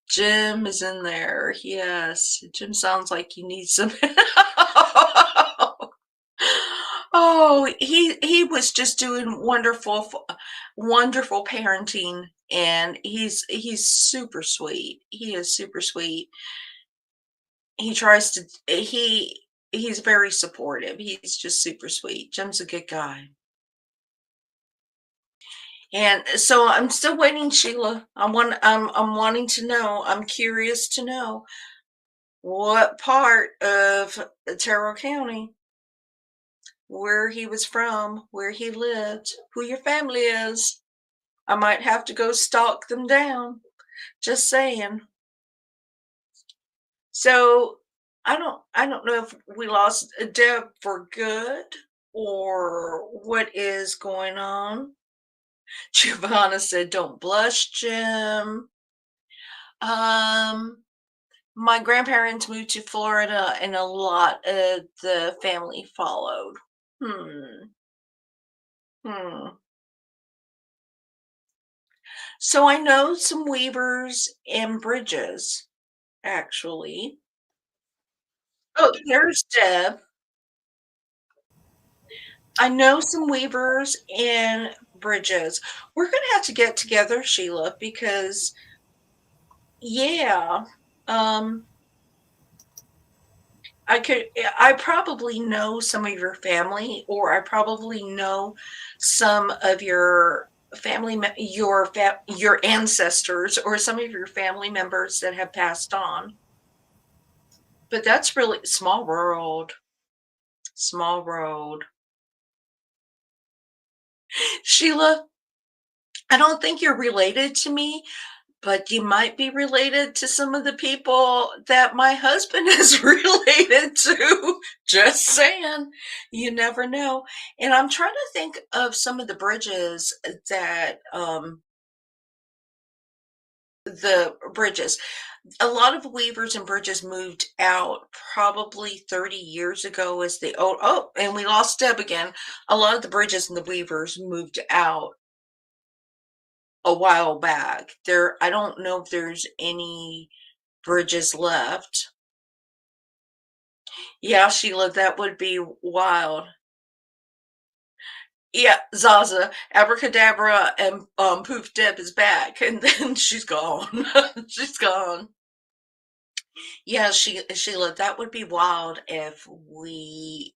Jim is in there. Yes. Jim sounds like you need some. Oh, he was just doing wonderful parenting, and he's super sweet. He is super sweet. He tries to he's very supportive. He's just super sweet. Jim's a good guy. And so I'm still waiting, Sheila. I'm wanting to know. I'm curious to know what part of Terrell County, where he was from, where he lived, who your family is. I might have to go stalk them down. Just saying. So I don't know if we lost Deb for good or what is going on. Giovanna said, "Don't blush, Jim." Um, my grandparents moved to Florida, and a lot of the family followed. Hmm. Hmm. So I know some weavers and bridges, actually. Oh, there's Deb. I know some weavers and bridges. We're gonna have to get together, Sheila, because yeah, um, I probably know some of your family, or I probably know some of your your ancestors, or some of your family members that have passed on. But that's really small world. Small world. Sheila, I don't think you're related to me, but you might be related to some of the people that my husband is related to. Just saying. You never know. And I'm trying to think of some of the bridges that the bridges. A lot of weavers and bridges moved out probably 30 years ago as the and we lost Deb again. A lot of the bridges and the weavers moved out a while back. I don't know if there's any bridges left. Yeah, Sheila, that would be wild. Yeah, Zaza, abracadabra, and poof, Deb is back, and then she's gone. She's gone. Yeah, Sheila, that would be wild if we.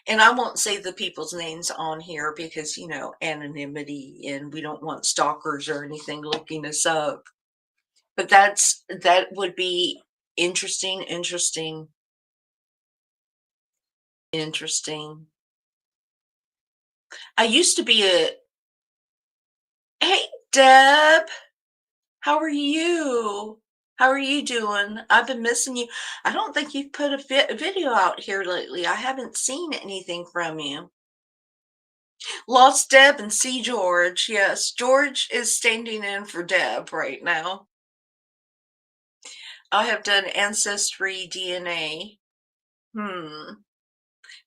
And I won't say the people's names on here because anonymity, and we don't want stalkers or anything looking us up. But that would be interesting, interesting, interesting. I used to be a Hey, Deb, how are you? How are you doing? I've been missing you. I don't think you've put a video out here lately. I haven't seen anything from you. Lost Deb and see George. Yes, George is standing in for Deb right now. I have done ancestry DNA.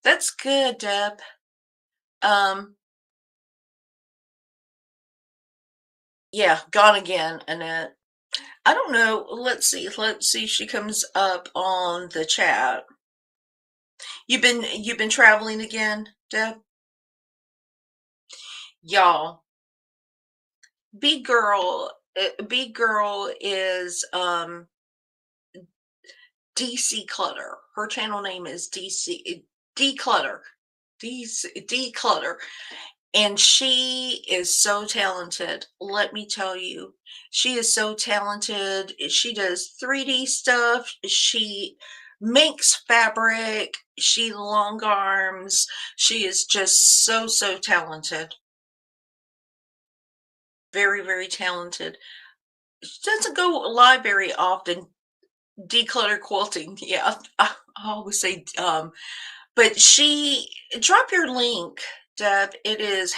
That's good, Deb. Yeah, gone again, Annette. I don't know. Let's see. Let's see if she comes up on the chat. You've been traveling again, Deb? Y'all, B girl is DC Clutter. Her channel name is DC Declutter. Declutter. And she is so talented. Let me tell you, she is so talented. She does 3D stuff. She makes fabric. She long arms. She is just so talented. Very, very talented. She doesn't go live very often. Declutter quilting. Yeah, I always say, but she drop your link, Deb. It is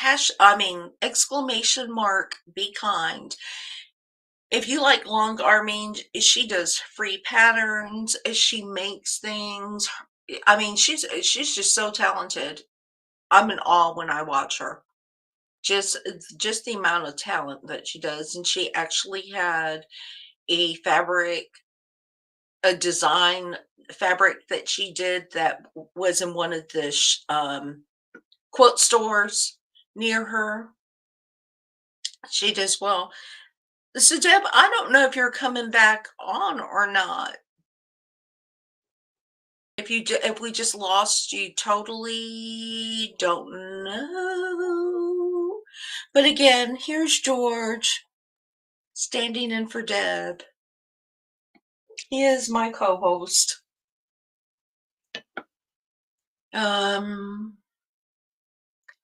exclamation mark, be kind. If you like long arming, she does free patterns. She makes things. I mean, she's just so talented. I'm in awe when I watch her. Just the amount of talent that she does. And she actually had a a design fabric that she did that was in one of the quilt stores near her. She does well. So Deb, I don't know if you're coming back on or not. If we just lost you totally, don't know. But again, here's George standing in for Deb. He is my co-host. And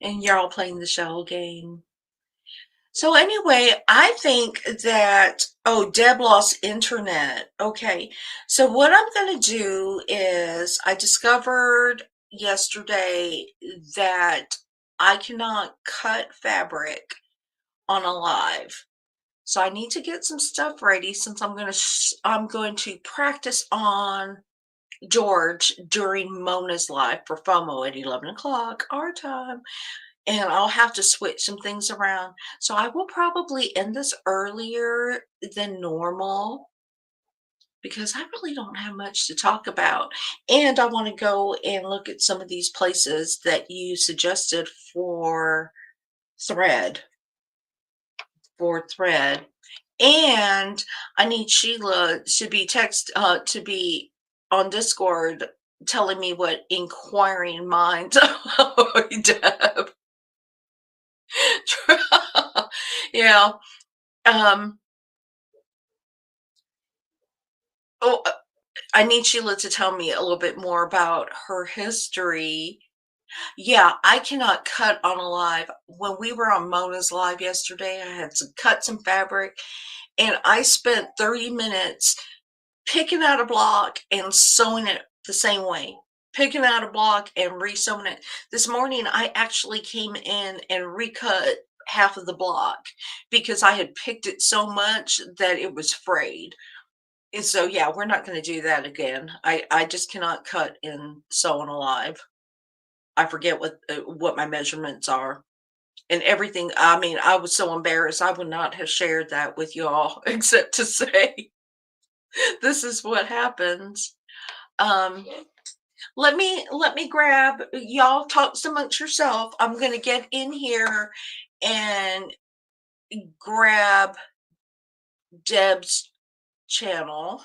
y'all playing the shell game. So anyway, I think that, oh, Deb lost internet. Okay. So what I'm going to do is I discovered yesterday that I cannot cut fabric on a live. So I need to get some stuff ready since I'm going to practice on George during Mona's live for FOMO at 11 o'clock our time. And I'll have to switch some things around. So I will probably end this earlier than normal because I really don't have much to talk about. And I want to go and look at some of these places that you suggested for thread. And I need Sheila to be on Discord telling me what inquiring minds Deb. Yeah. Oh, I need Sheila to tell me a little bit more about her history. Yeah, I cannot cut on a live. When we were on Mona's live yesterday, I had to cut some fabric and I spent 30 minutes picking out a block and sewing it the same way. Picking out a block and re-sewing it. This morning, I actually came in and recut half of the block because I had picked it so much that it was frayed. And so, yeah, we're not going to do that again. I just cannot cut and sew on a live. I forget what my measurements are and everything. I mean, I was so embarrassed. I would not have shared that with y'all except to say, this is what happens. Let me grab, y'all talk amongst yourself. I'm going to get in here and grab Deb's channel.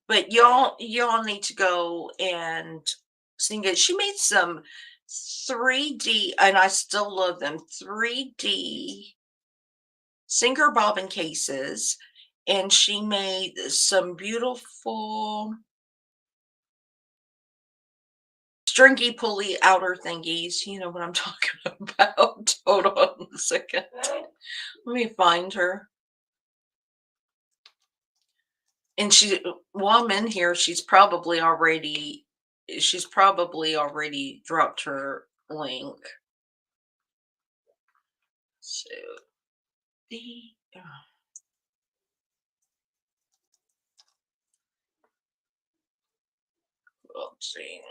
But y'all need to go and sing it. She made some 3D, and I still love them, 3D Singer bobbin cases, and she made some beautiful stringy pulley outer thingies. You know what I'm talking about. Hold on a second. Let me find her. And while I'm in here, she's probably already dropped her link. So let's see.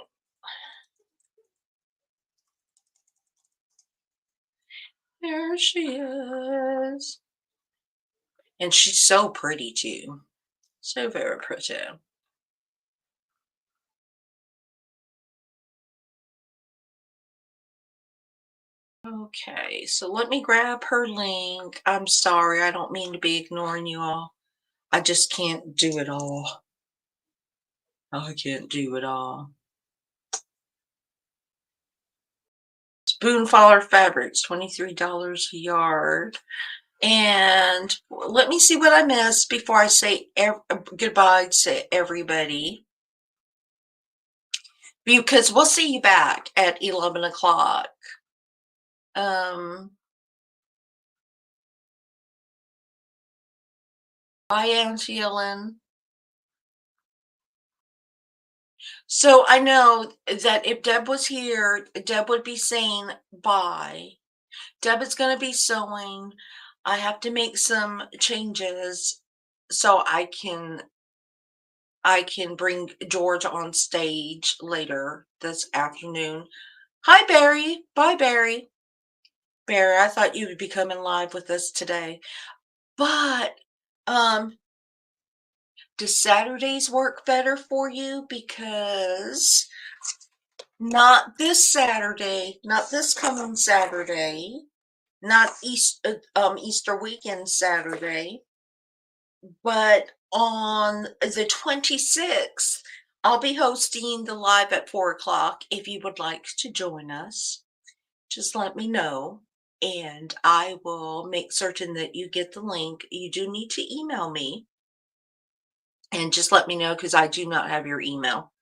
There she is. And she's so pretty too. So very pretty. Okay, so let me grab her link. I'm sorry, I don't mean to be ignoring you all. I just can't do it all. I can't do it all. Spoonfaller Fabrics, $23 a yard. And let me see what I missed before I say goodbye to everybody. Because we'll see you back at 11 o'clock. Bye, Auntie Ellen. So I know that if Deb was here, Deb would be saying bye. Deb is going to be sewing. I have to make some changes so I can bring George on stage later this afternoon. Hi, Barry. Bye, Barry. Barry, I thought you would be coming live with us today. But does Saturdays work better for you? Because not this Saturday, not this coming Saturday, not Easter weekend Saturday, but on the 26th, I'll be hosting the live at 4 o'clock. If you would like to join us, just let me know. and I will make certain that you get the link. You do need to email me and just let me know because I do not have your email.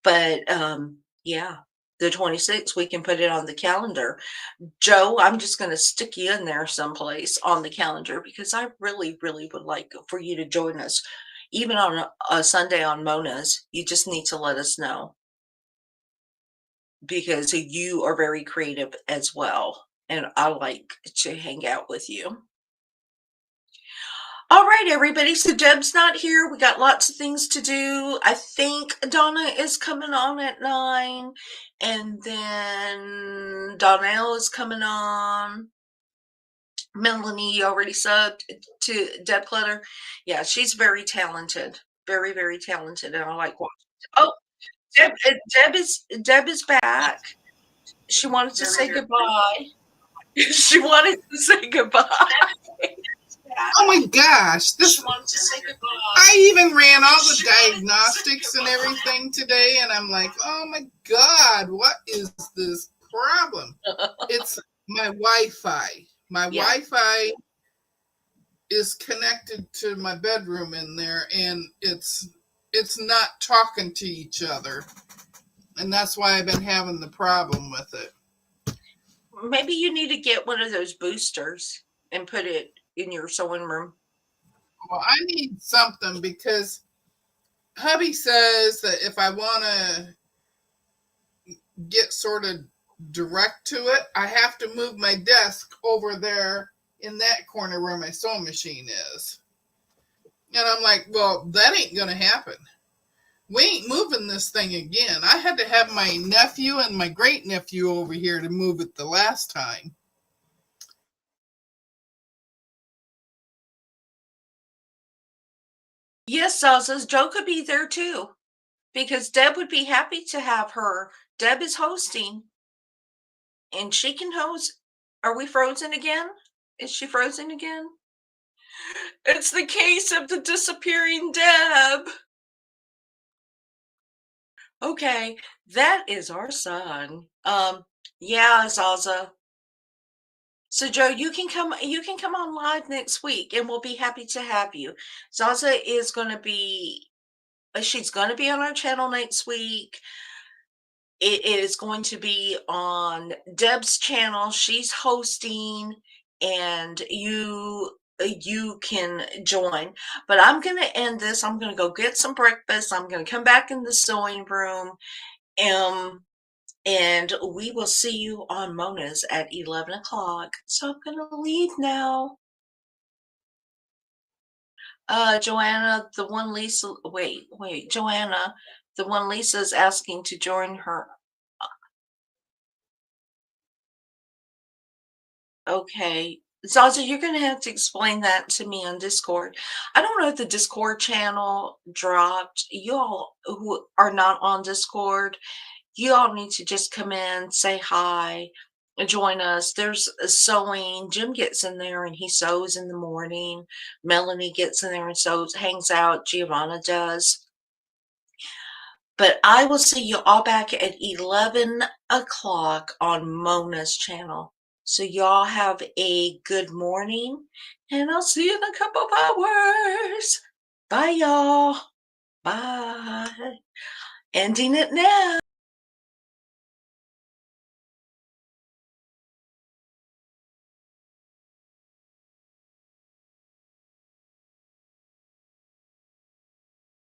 But yeah, the 26th, we can put it on the calendar. Joe, I'm just going to stick you in there someplace on the calendar because I really, really would like for you to join us, even on a Sunday on Mona's. You just need to let us know because you are very creative as well. And I like to hang out with you. All right, everybody. So Deb's not here. We got lots of things to do. I think Donna is coming on at 9. And then Donnell is coming on. Melanie, you already subbed to Deb Clutter. Yeah, she's very talented. Very, very talented. And I like watching. Oh, Deb is back. She wanted to say goodbye. She wanted to say goodbye. Oh my gosh, this I even ran all the diagnostics and everything today, and I'm like, oh my God, what is this problem? It's my Wi-Fi. My Wi-Fi is connected to my bedroom in there, and it's not talking to each other. And that's why I've been having the problem with it. Maybe you need to get one of those boosters and put it in your sewing room. Well, I need something because hubby says that if I want to get sort of direct to it, I have to move my desk over there in that corner where my sewing machine is. And I'm like, well, that ain't going to happen. We ain't moving this thing again. I had to have my nephew and my great nephew over here to move it the last time. Yes, Salsa's Joe could be there too, because Deb would be happy to have her. Deb is hosting, and she can host. Are we frozen again? Is she frozen again? It's the case of the disappearing Deb. Okay, that is our son. Yeah, Zaza. So Joe, you can come on live next week and we'll be happy to have you. Zaza is going to be she's going to be on our channel next week. It is going to be on Deb's channel. She's hosting and you can join. But I'm going to end this. I'm going to go get some breakfast. I'm going to come back in the sewing room. And we will see you on Mona's at 11 o'clock. So I'm going to leave now. Joanna, the one Lisa, wait, Joanna, the one Lisa's asking to join her. Okay. Zaza, you're going to have to explain that to me on Discord. I don't know if the Discord channel dropped. You all who are not on Discord, you all need to just come in, say hi, and join us. There's a sewing. Jim gets in there and he sews in the morning. Melanie gets in there and sews, hangs out. Giovanna does. But I will see you all back at 11 o'clock on Mona's channel. So y'all have a good morning, and I'll see you in a couple of hours. Bye, y'all. Bye. Ending it now.